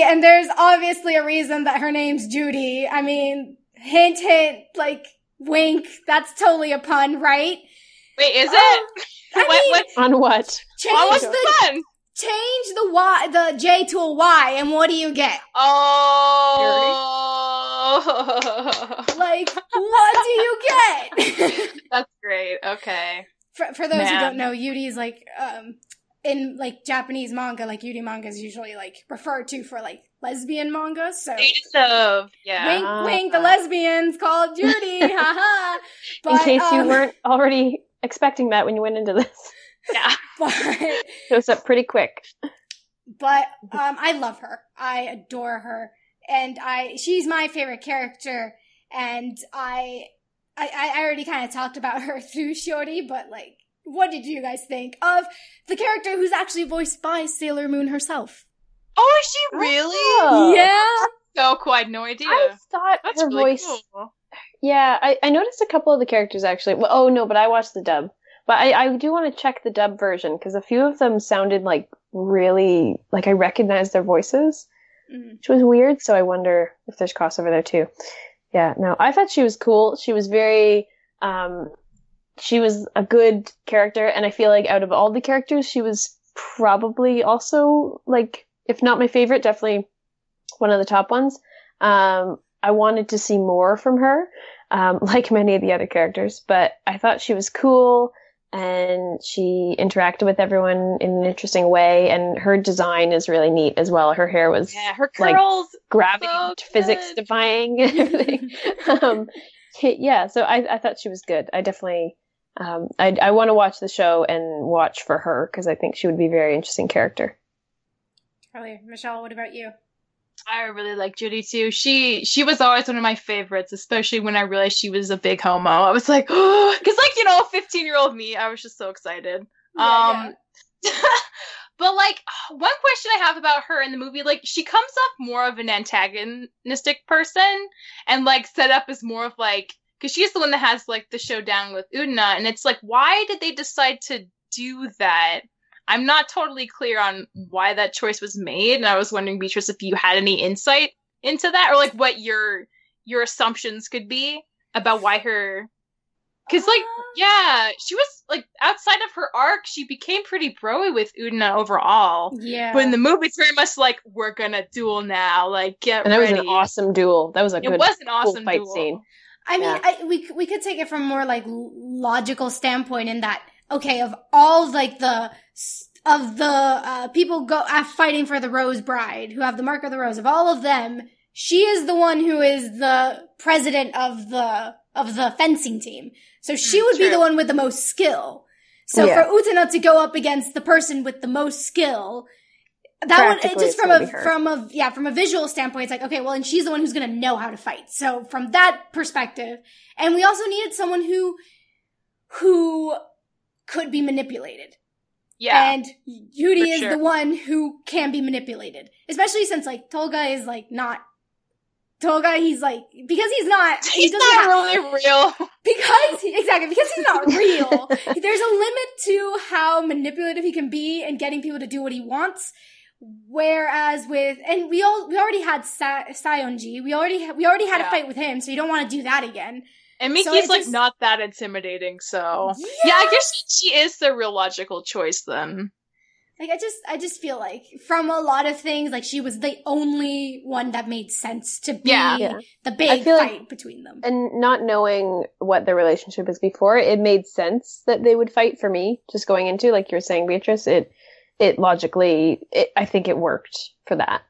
And there's obviously a reason that her name's Judy. I mean, hint, hint, like, wink. That's totally a pun, right? Wait, is it? On what? What's the pun? Change the J to a Y, and what do you get? Oh! Like, what do you get? That's great. Okay. For those who don't know, Yuri is, like, in, like, Japanese manga, like, Yuri manga is usually, like, referred to for, like, lesbian manga, so. Wink, wink, the lesbians called Yuri, haha. In case you weren't already expecting that when you went into this. Yeah. But shows up pretty quick. But I love her. I adore her. And she's my favorite character. And I already kind of talked about her through Shiori, but, like, what did you guys think of the character who's actually voiced by Sailor Moon herself? Oh, is she really? Oh. Yeah. So cool. I had no idea. I thought that's her really voice. Cool. Yeah, I noticed a couple of the characters actually. Well, oh no, but I watched the dub. But I do want to check the dub version, because a few of them sounded like really, like I recognized their voices, which was weird, so I wonder if there's crossover there too. Yeah, no, I thought she was cool. She was very, she was a good character, and I feel like out of all the characters, she was probably also, like, if not my favorite, definitely one of the top ones. I wanted to see more from her, like many of the other characters, but I thought she was cool. And she interacted with everyone in an interesting way, and her design is really neat as well. Her hair was her curls, like, gravity, physics defying and everything. So I thought she was good. I definitely, I want to watch the show and watch for her, because I think she would be a very interesting character. Totally. Michelle, what about you? I really like Judy too. She was always one of my favorites, especially when I realized she was a big homo. I was like, oh, because, like, you know, 15-year-old me, I was just so excited. But, like, one question I have about her in the movie, like, she comes off more of an antagonistic person, and, like, set up as more of, like, because she's the one that has, like, the showdown with Utena, and it's like, why did they decide to do that? I'm not totally clear on why that choice was made, and I was wondering, Beatrice, if you had any insight into that, or, like, what your assumptions could be about why her... Because, like, yeah, she was, like, outside of her arc, she became pretty bro-y with Utena overall. Yeah. But in the movie, it's very much like, we're gonna duel now, like, get ready. And that was an awesome duel. That was a good awesome fight duel. scene. I mean, we could take it from a more, like, logical standpoint in that, okay, of all, like, the people fighting for the Rose Bride, who have the Mark of the Rose, of all of them, she is the one who is the president of the fencing team. So she would be the one with the most skill. So for Utena to go up against the person with the most skill, that would just from a visual standpoint, it's like, okay, well, and she's the one who's going to know how to fight. So from that perspective, and we also needed someone who could be manipulated. Yeah. And Yuri is the one who can be manipulated, especially since, like, Tolga is, like, not. Tolga, he's like, because he's not really real. Because he's not real. There's a limit to how manipulative he can be in getting people to do what he wants. Whereas and we already had Saionji. We already had a fight with him, so you don't want to do that again. And Miki's, like, not that intimidating, so. Yeah, I guess she is the real logical choice then. Like, I just feel like, from a lot of things, like, she was the only one that made sense to be the big fight between them. And not knowing what their relationship is before, it made sense that they would fight for me, just going into, like you were saying, Beatrice, it logically, I think it worked for that.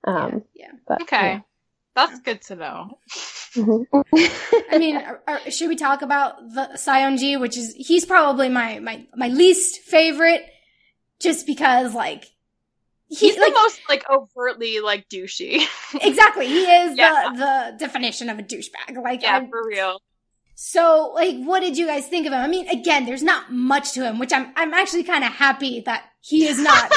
But, okay. That's good to know. I mean, should we talk about the Saionji, he's probably my least favorite, just because, like, he's the most, like, overtly, like, douchey. Exactly. He is the definition of a douchebag. Like, for real. So, like, what did you guys think of him? I mean, again, there's not much to him, which I'm actually kind of happy that he is not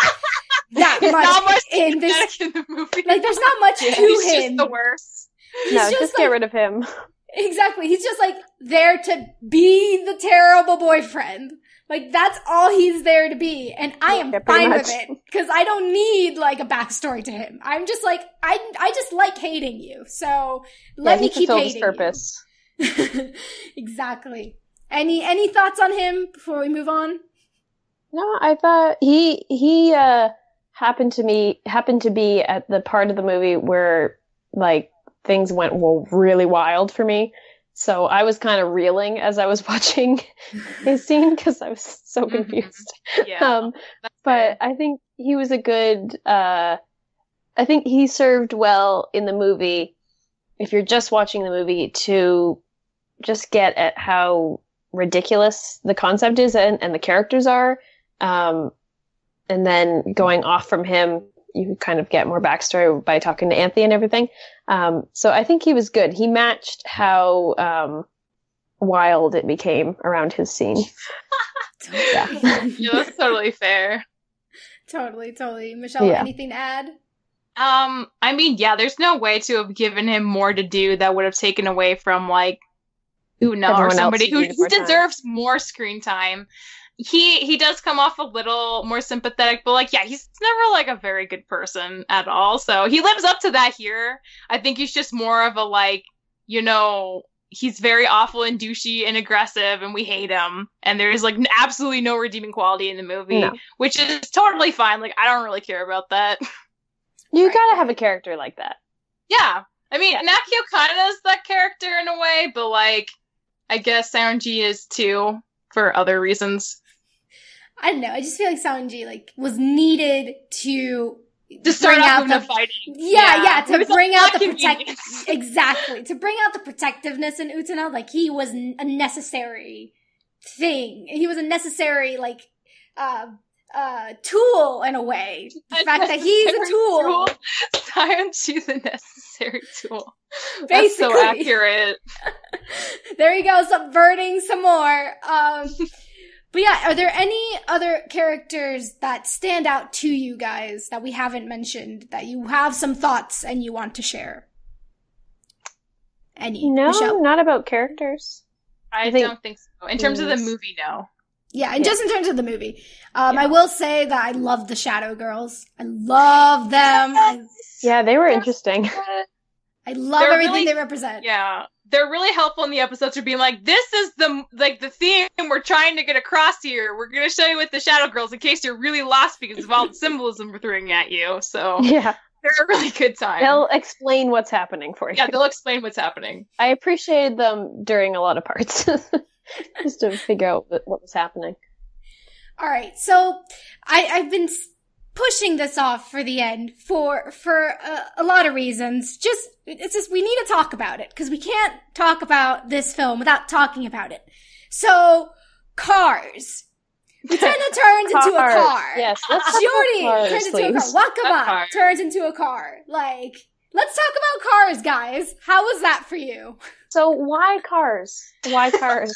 that much in this in the movie. Like, there's not much to him. He's just the worst. Just get rid of him. Exactly. He's just, like, there to be the terrible boyfriend. Like, that's all he's there to be. And I am fine with it. Because I don't need, like, a backstory to him. I'm just like, I just like hating you. So, let me keep hating purpose. You. Exactly. Any thoughts on him before we move on? No, I thought he happened to be at the part of the movie where, like, things went really wild for me. So I was kind of reeling as I was watching his scene because I was so confused. But I think he was a good, I think he served well in the movie, if you're just watching the movie, to just get at how ridiculous the concept is and the characters are. And then going off from him, you kind of get more backstory by talking to Anthony and everything. So I think he was good. He matched how wild it became around his scene. Yeah, that's totally fair. Totally. Michelle, anything to add? I mean, there's no way to have given him more to do that would have taken away from, like, Utena or somebody who deserves more screen time. He does come off a little more sympathetic, but, like, he's never, like, a very good person at all. So he lives up to that here. I think he's just more of a, like, you know, he's very awful and douchey and aggressive and we hate him. And there's, like, absolutely no redeeming quality in the movie, which is totally fine. Like, I don't really care about that. You gotta have a character like that. Yeah. I mean, Nakio kind of is that character in a way, but, like, I guess Saionji is too, for other reasons. I don't know. I just feel like Saionji, like, was needed to start out the fighting. To bring out the exactly, to bring out the protectiveness in Utena. Like, he was a necessary thing. He was a necessary, like, tool in a way. The fact that he's a tool. Saionji's a necessary tool. Basically. That's so accurate. There you go, subverting some more. But yeah, are there any other characters that stand out to you guys that we haven't mentioned, that you have some thoughts and you want to share? Any? No, Michelle? not about characters. I don't think so. In terms of the movie, no. Yeah, and just in terms of the movie. I will say that I love the Shadow Girls. I love them. Yeah, they were interesting. I love everything they represent. Yeah. They're really helpful in the episodes for being like, this is the theme we're trying to get across here. We're going to show you with the Shadow Girls in case you're really lost because of all the symbolism we're throwing at you. So yeah, they're a really good time. They'll explain what's happening for you. Yeah, they'll explain what's happening. I appreciated them during a lot of parts. Just to figure out what was happening. All right, so I've been pushing this off for the end for a lot of reasons. It's just we need to talk about it because we can't talk about this film without talking about it. So, Cars. Utena turns into a car. Yes, let's talk Jordy about cars, turns into please. a car. Wakaba turns into a car. Like, let's talk about Cars, guys. How was that for you? So why cars? Why cars?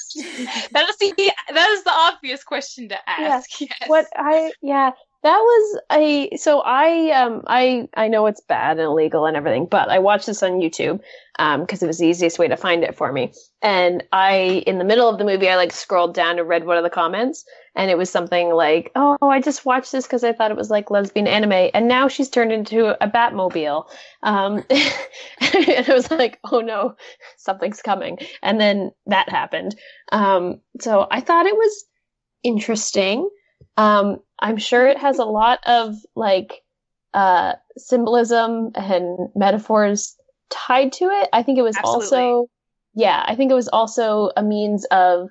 That is the obvious question to ask. Yes. That was I know it's bad and illegal and everything, but I watched this on YouTube because it was the easiest way to find it for me. And in the middle of the movie, I scrolled down and read one of the comments, and it was something like, "Oh, I just watched this because I thought it was like lesbian anime, and now she's turned into a Batmobile." And I was like, "Oh no, something's coming." And then that happened. So I thought it was interesting. I'm sure it has a lot of symbolism and metaphors tied to it. I think it was also a means of,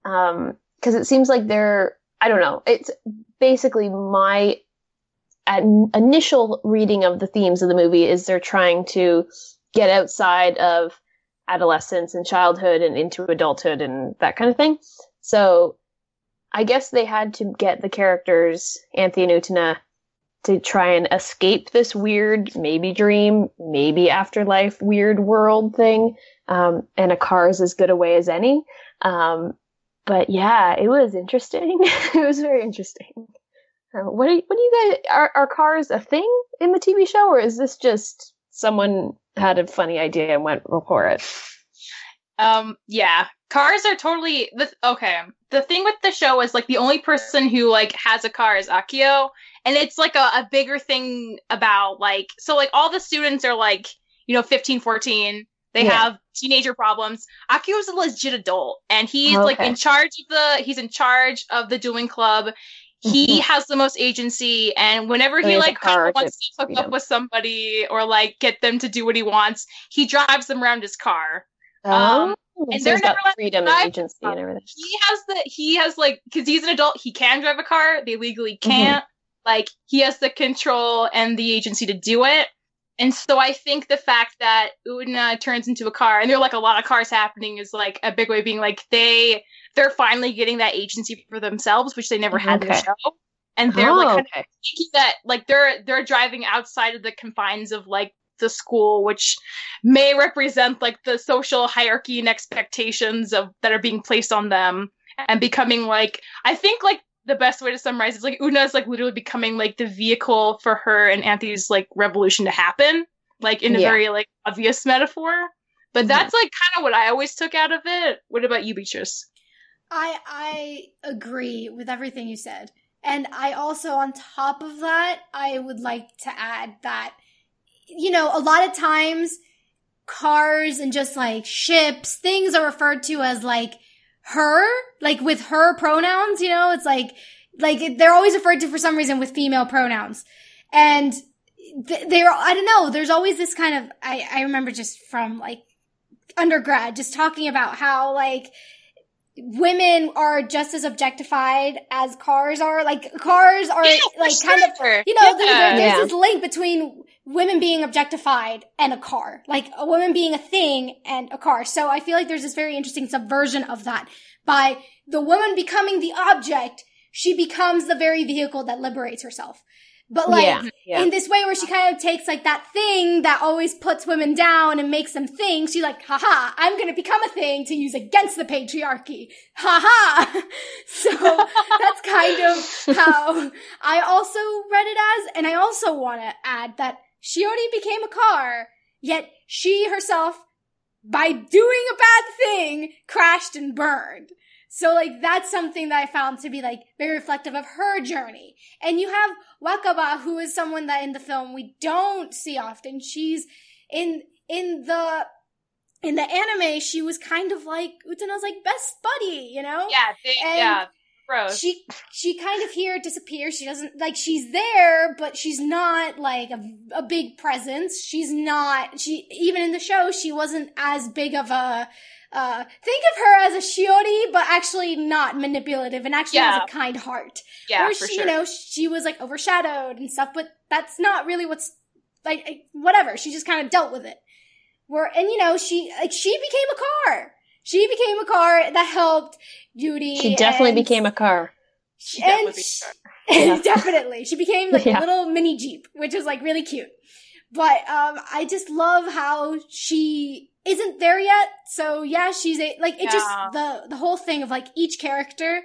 cause it seems like I don't know, it's basically my initial reading of the themes of the movie is they're trying to get outside of adolescence and childhood and into adulthood and that kind of thing. So I guess they had to get the characters, Anthy and Utena, to try and escape this weird, maybe dream, maybe afterlife, weird world thing. And a car is as good a way as any. But yeah, it was interesting. It was very interesting. What do you guys, are cars a thing in the TV show, or is this just someone had a funny idea and went for it? Yeah. Cars are totally okay. The thing with the show is the only person who has a car is Akio, and it's a bigger thing about so all the students are 15, 14. They have teenager problems. Akio's a legit adult, and he's in charge of the dueling club. He has the most agency, and whenever he wants to hook up with somebody or get them to do what he wants, he drives them around his car. And so he's got freedom and agency and everything. He has because he's an adult, he can drive a car. They legally can't. He has the control and the agency to do it. And so I think the fact that Utena turns into a car, and there are a lot of cars happening, is a big way of being they're finally getting that agency for themselves, which they never had in the show. And they're kind of thinking that they're driving outside of the confines of the school, which may represent the social hierarchy and expectations that are being placed on them, and becoming I think the best way to summarize is Una's literally becoming the vehicle for her and Anthy's revolution to happen, in a very obvious metaphor. But that's kind of what I always took out of it. What about you, Beatrice? I agree with everything you said. And I also, on top of that, I would like to add that, a lot of times cars and just ships, things are referred to as her, with her pronouns, it's they're always referred to for some reason with female pronouns. And I don't know, there's always this kind of, I remember just from undergrad, just talking about how women are just as objectified as cars are. Cars are kind of, there's this link between women being objectified and a car, a woman being a thing and a car. So I feel there's this very interesting subversion of that. By the woman becoming the object, she becomes the very vehicle that liberates herself. But in this way where she kind of takes like that thing that always puts women down and makes them things, she's like, haha, I'm gonna become a thing to use against the patriarchy. Haha. So that's kind of how I also read it as, and I also want to add that Shiori became a car, yet she herself, by doing a bad thing, crashed and burned. So, like, that's something that I found to be, like, very reflective of her journey. And you have Wakaba, who is someone that in the film we don't see often. She's, in the anime, she was kind of like Utena's, like, best buddy, you know? Yeah, gross. She kind of here disappears. She doesn't, like, she's there, but she's not, like, a big presence. Even in the show, she wasn't as big of a, think of her as a Shiori, but actually not manipulative and actually has a kind heart. Yeah, where for she, sure. you know, she was like overshadowed and stuff, but that's not really what's like, whatever. She just kind of dealt with it. She became a car. She became a car that helped Yuri. She definitely became a car. Definitely. She became like a little mini Jeep, which is like really cute. But I just love how she isn't there yet. So yeah, she's just the whole thing of like each character,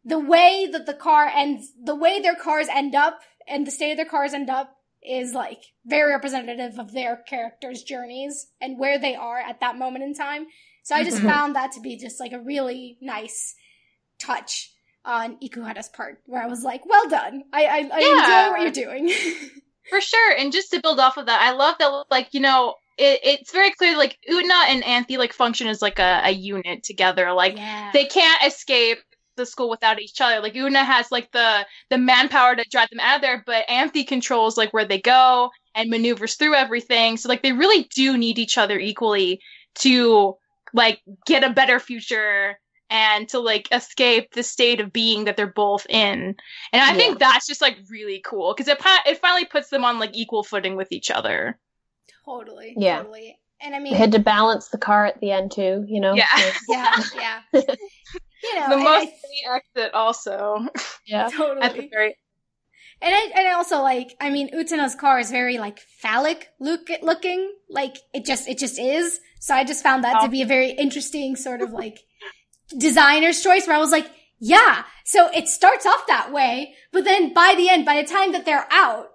the way that the way their cars end up and the state of their cars end up is like very representative of their characters' journeys and where they are at that moment in time. So I just found that to be just like a really nice touch on Ikuhara's part, where I was like, well done. I enjoy what you're doing. For sure. And just to build off of that, I love that, like, you know, it's very clear, like, Utena and Anthe, like, function as, like, a unit together. Like, they can't escape the school without each other. Like, Utena has, like, the manpower to drive them out of there, but Anthe controls, like, where they go and maneuvers through everything. So, like, they really do need each other equally to, like, get a better future and to, like, escape the state of being that they're both in. And I think that's just, like, really cool, because it finally puts them on, like, equal footing with each other. Totally. And I mean, they had to balance the car at the end too, you know? Yeah. You know, the most exit also. Yeah. Totally. At the very... And I also like, I mean, Utena's car is very like phallic looking. Like it just is. So I just found that to be a very interesting sort of like designer's choice, where I was like, yeah. So it starts off that way, but then by the end, by the time that they're out,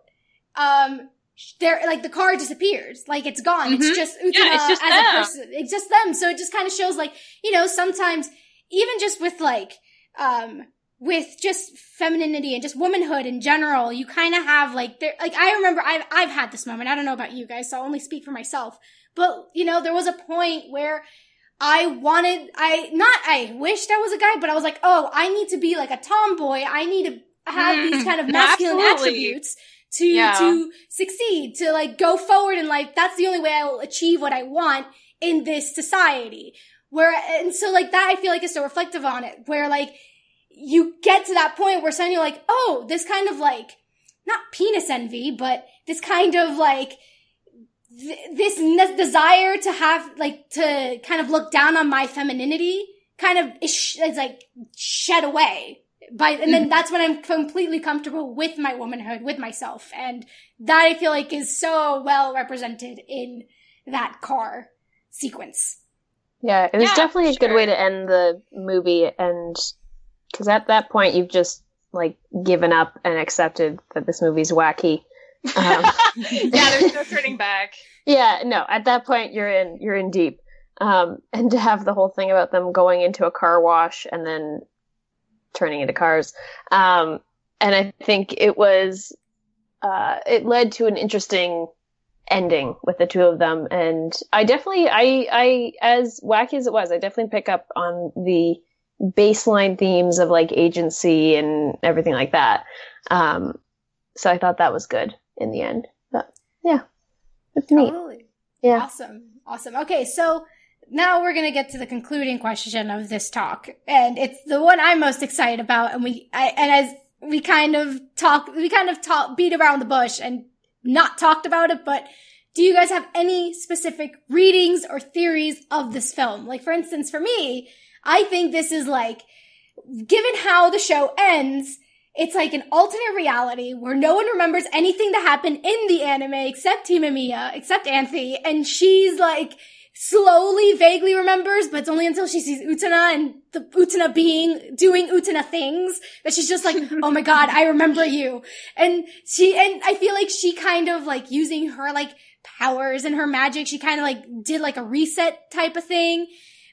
they're like the car disappears, like it's gone. It's just Utena as a person. It's just them. So it just kind of shows like, you know, sometimes even just with like with just femininity and just womanhood in general, you kind of have like I remember I've had this moment. I don't know about you guys, so I'll only speak for myself. But you know, there was a point where I wished I was a guy, but I was like, oh, I need to be like a tomboy. I need to have these kind of masculine attributes to succeed, to like go forward in life. That's the only way I will achieve what I want in this society. And so like that, I feel like is so reflective on it, where like you get to that point where suddenly you're like, oh, this kind of like, not penis envy, but this kind of like, this desire to have, like, to kind of look down on my femininity kind of is like shed away. And then that's when I'm completely comfortable with my womanhood, with myself. And that I feel like is so well represented in that car sequence. Yeah, it was definitely a good way to end the movie, and because at that point you've just like given up and accepted that this movie's wacky. There's no turning back. Yeah, no, at that point you're in deep. And to have the whole thing about them going into a car wash and then turning into cars. And I think it was, it led to an interesting ending with the two of them. And I definitely, I as wacky as it was, I definitely pick up on the baseline themes of like agency and everything like that. So I thought that was good in the end. But yeah, it's neat. Totally. Yeah. Awesome. Okay, so now we're going to get to the concluding question of this talk. And it's the one I'm most excited about. And as we kind of beat around the bush and not talked about it, but do you guys have any specific readings or theories of this film? Like, for instance, for me, I think this is like, given how the show ends, it's like an alternate reality where no one remembers anything that happened in the anime except Himemiya, except Anthe, and she's like slowly, vaguely remembers, but it's only until she sees Utena and the Utena doing Utena things that she's just like, oh my god, I remember you. And I feel like she kind of like using her like powers and her magic, she kind of like did like a reset type of thing.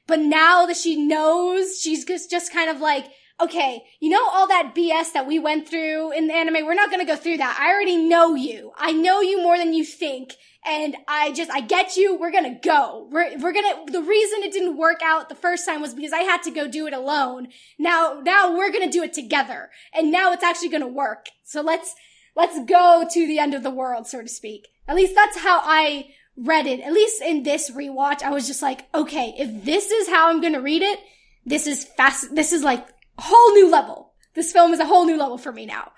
But now that she knows, she's just kind of like, okay, you know all that BS that we went through in the anime, we're not gonna go through that. I already know you. I know you more than you think. And I get you. We're gonna go. The reason it didn't work out the first time was because I had to go do it alone. Now we're gonna do it together. And now it's actually gonna work. So let's go to the end of the world, so to speak. At least that's how I read it. At least in this rewatch, I was just like, okay, if this is how I'm gonna read it, this is fast. This is like a whole new level. This film is a whole new level for me now.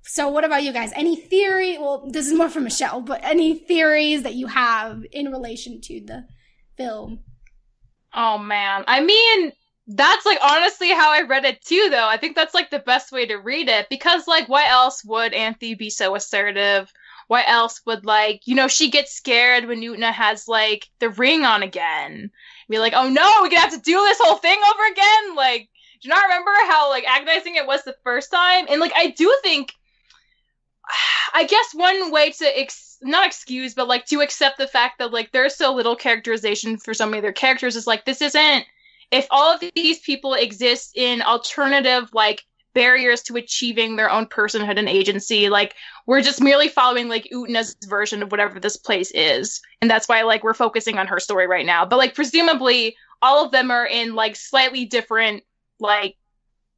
So what about you guys? Any theory? Well, this is more from Michelle, but any theories that you have in relation to the film? Oh man. I mean, that's like honestly how I read it too, though. I think that's like the best way to read it because like why else would Anthe be so assertive? Why else would like, she gets scared when Utena has like the ring on again. Be like, oh no, we're gonna have to do this whole thing over again? Like, do you not remember how like agonizing it was the first time? And like, I do think, I guess one way to not excuse, but like to accept the fact that like there's so little characterization for so many of their characters is like, this isn't, if all of these people exist in alternative like barriers to achieving their own personhood and agency, like we're just merely following like Utena's version of whatever this place is. And that's why like we're focusing on her story right now. But like presumably all of them are in like slightly different, like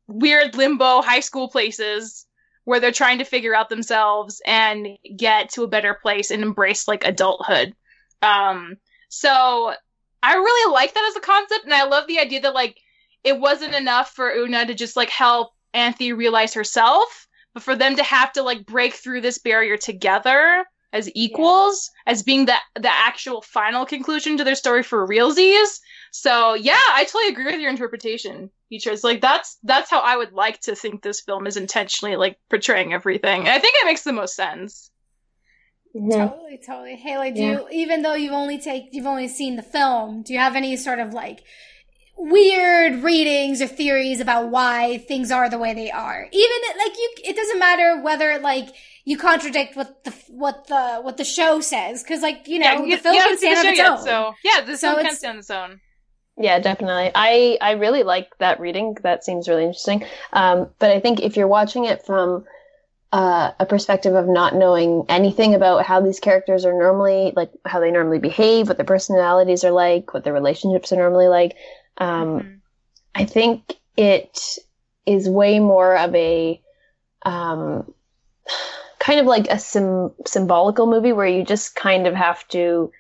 weird limbo high school places where they're trying to figure out themselves and get to a better place and embrace like adulthood. So I really like that as a concept, and I love the idea that like it wasn't enough for Una to just like help Anthe realize herself, but for them to have to like break through this barrier together as equals, as being the actual final conclusion to their story for realsies. So yeah, I totally agree with your interpretation, Beatriz. Like that's how I would like to think this film is intentionally like portraying everything. And I think it makes the most sense. Mm-hmm. Totally. Hayley, do you, even though you've only seen the film, do you have any sort of like weird readings or theories about why things are the way they are? Even like it doesn't matter whether like you contradict what the show says, because like the film can stand on its own. So yeah, the film can stand on its own. Yeah, definitely. I really like that reading. That seems really interesting. But I think if you're watching it from a perspective of not knowing anything about how these characters are normally, like how they normally behave, what their personalities are like, what their relationships are normally like, I think it is way more of a kind of like a symbolical movie where you just kind of have to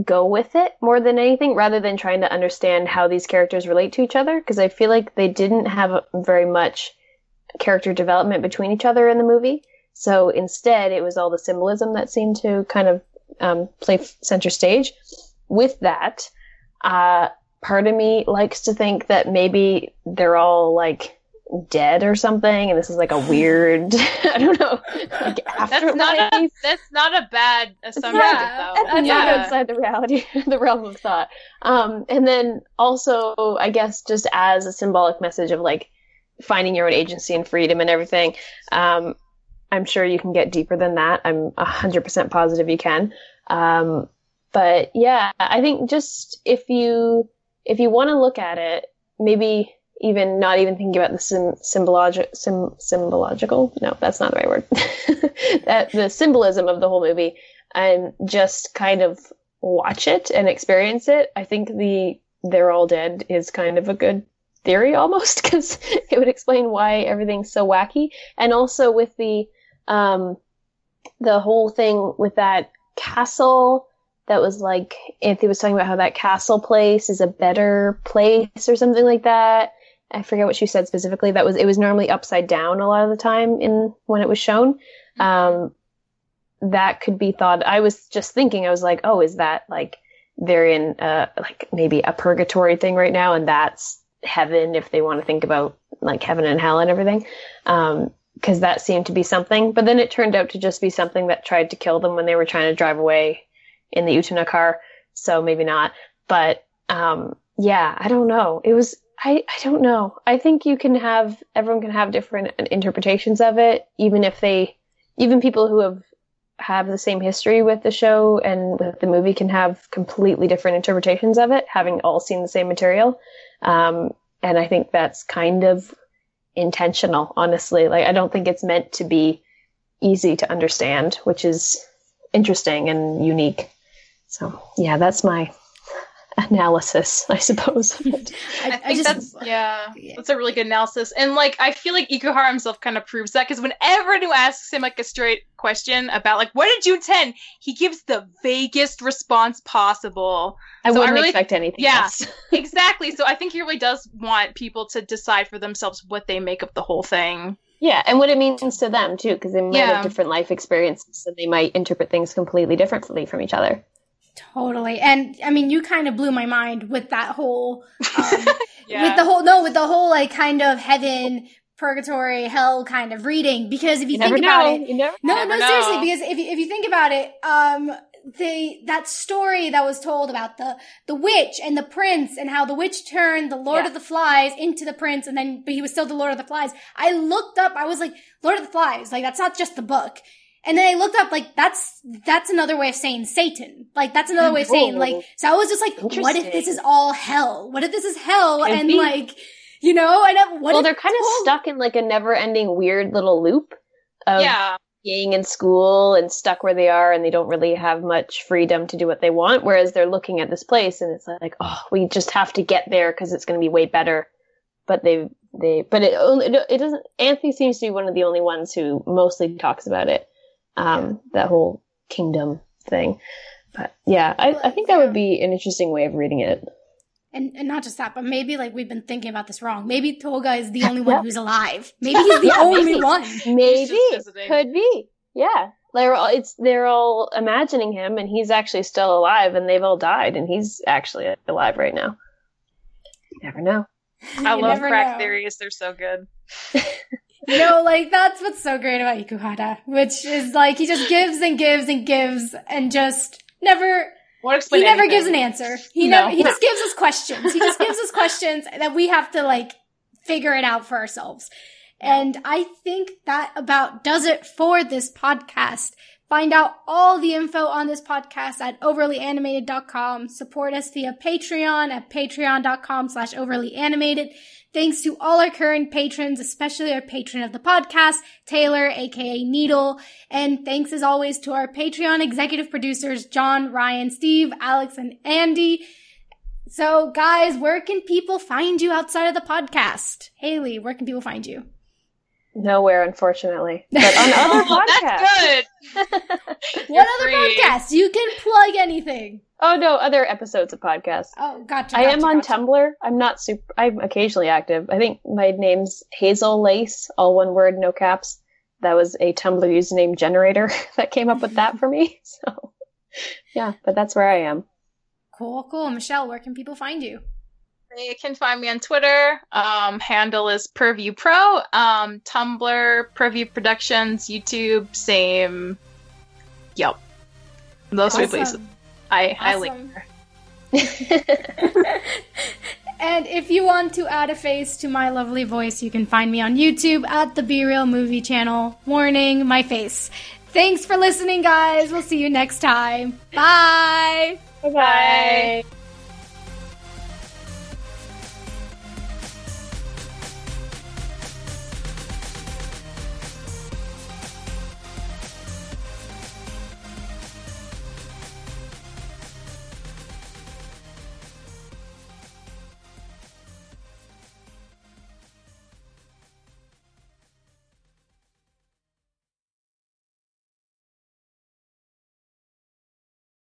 go with it more than anything, rather than trying to understand how these characters relate to each other, because I feel like they didn't have very much character development between each other in the movie. So instead, it was all the symbolism that seemed to kind of play center stage. With that, part of me likes to think that maybe they're all like dead or something, and this is like a weird, I don't know, like afterlife. That's not a bad assumption, though. That's not outside the reality, the realm of thought. And then also, I guess, just as a symbolic message of like finding your own agency and freedom and everything. I'm sure you can get deeper than that. I'm 100% positive you can. But yeah, I think just if you want to look at it, maybe even not even thinking about the symbological. No, that's not the right word. That the symbolism of the whole movie, and just kind of watch it and experience it. I think they're all dead is kind of a good theory almost, because it would explain why everything's so wacky. And also with the whole thing with that castle, that was like, Anthe was talking about how that castle place is a better place or something like that. I forget what she said specifically. It was normally upside down a lot of the time when it was shown. That could be thought. I was just thinking, I was like, oh, is that like they're in like maybe a purgatory thing right now, and that's heaven if they want to think about like heaven and hell and everything. because that seemed to be something. But then it turned out to just be something that tried to kill them when they were trying to drive away in the Utena car. So maybe not. But yeah, I don't know. It was, I don't know. I think everyone can have different interpretations of it, even people who have the same history with the show and with the movie can have completely different interpretations of it, having all seen the same material. And I think that's kind of intentional, honestly. Like, I don't think it's meant to be easy to understand, which is interesting and unique. So yeah, that's my analysis, I suppose. I think that's a really good analysis. And like, I feel like Ikuhara himself kind of proves that, because whenever anyone asks him like a straight question about like, what did you intend, he gives the vaguest response possible. I wouldn't expect anything else. Exactly. So I think he really does want people to decide for themselves what they make of the whole thing. Yeah, and what it means to them too, because they might have different life experiences, so they might interpret things completely differently from each other. Totally. And I mean, you kind of blew my mind with that whole, with the whole like kind of heaven, purgatory, hell kind of reading. Because if you think about it, seriously, because if you think about it, that story that was told about the witch and the prince and how the witch turned the Lord of the Flies into the prince, but he was still the Lord of the Flies. I looked up, I was like, Lord of the Flies, like that's not just the book. And then I looked up, like, that's another way of saying Satan. Like, that's another way of saying, like, so I was just like, what if this is all hell? What if this is hell? And like, you know, they're kind of stuck in like a never ending weird little loop of being in school and stuck where they are, and they don't really have much freedom to do what they want. Whereas they're looking at this place and it's like, oh, we just have to get there because it's going to be way better. But it doesn't, Anthony seems to be one of the only ones who mostly talks about it. That whole kingdom thing. But yeah, I think that would be an interesting way of reading it. And not just that, but maybe like we've been thinking about this wrong. Maybe Toga is the only one who's alive. Maybe he's the only one. Maybe. Could be. Yeah. They're all imagining him and he's actually still alive and they've all died and he's actually alive right now. You never know. I love crack theories. They're so good. You know, like, that's what's so great about Ikuhara, which is, like, he just gives and gives and gives and just never gives an answer. He just gives us questions. He just gives us questions that we have to, like, figure it out for ourselves. And I think that about does it for this podcast. Find out all the info on this podcast at overlyanimated.com. Support us via Patreon at patreon.com/overlyanimated. Thanks to all our current patrons, especially our patron of the podcast, Taylor, aka Needle. And thanks as always to our Patreon executive producers, John, Ryan, Steve, Alex, and Andy. So guys, where can people find you outside of the podcast? Hayley, where can people find you? Nowhere, unfortunately. But on other podcasts. That's good. What other podcasts? You can plug anything. Oh no, other episodes of podcasts. Oh, gotcha. I am on Tumblr. I'm occasionally active. I think my name's Hazel Lace, all one word, no caps. That was a Tumblr username generator that came up with that for me. So yeah, but that's where I am. Cool. Michelle, where can people find you? They can find me on Twitter. Handle is Purview Pro. Tumblr, Purview Productions. YouTube, same. Yep. Those three places. I link there. And if you want to add a face to my lovely voice, you can find me on YouTube at the Be Real Movie channel. Warning, my face. Thanks for listening, guys. We'll see you next time. Bye. Bye-bye.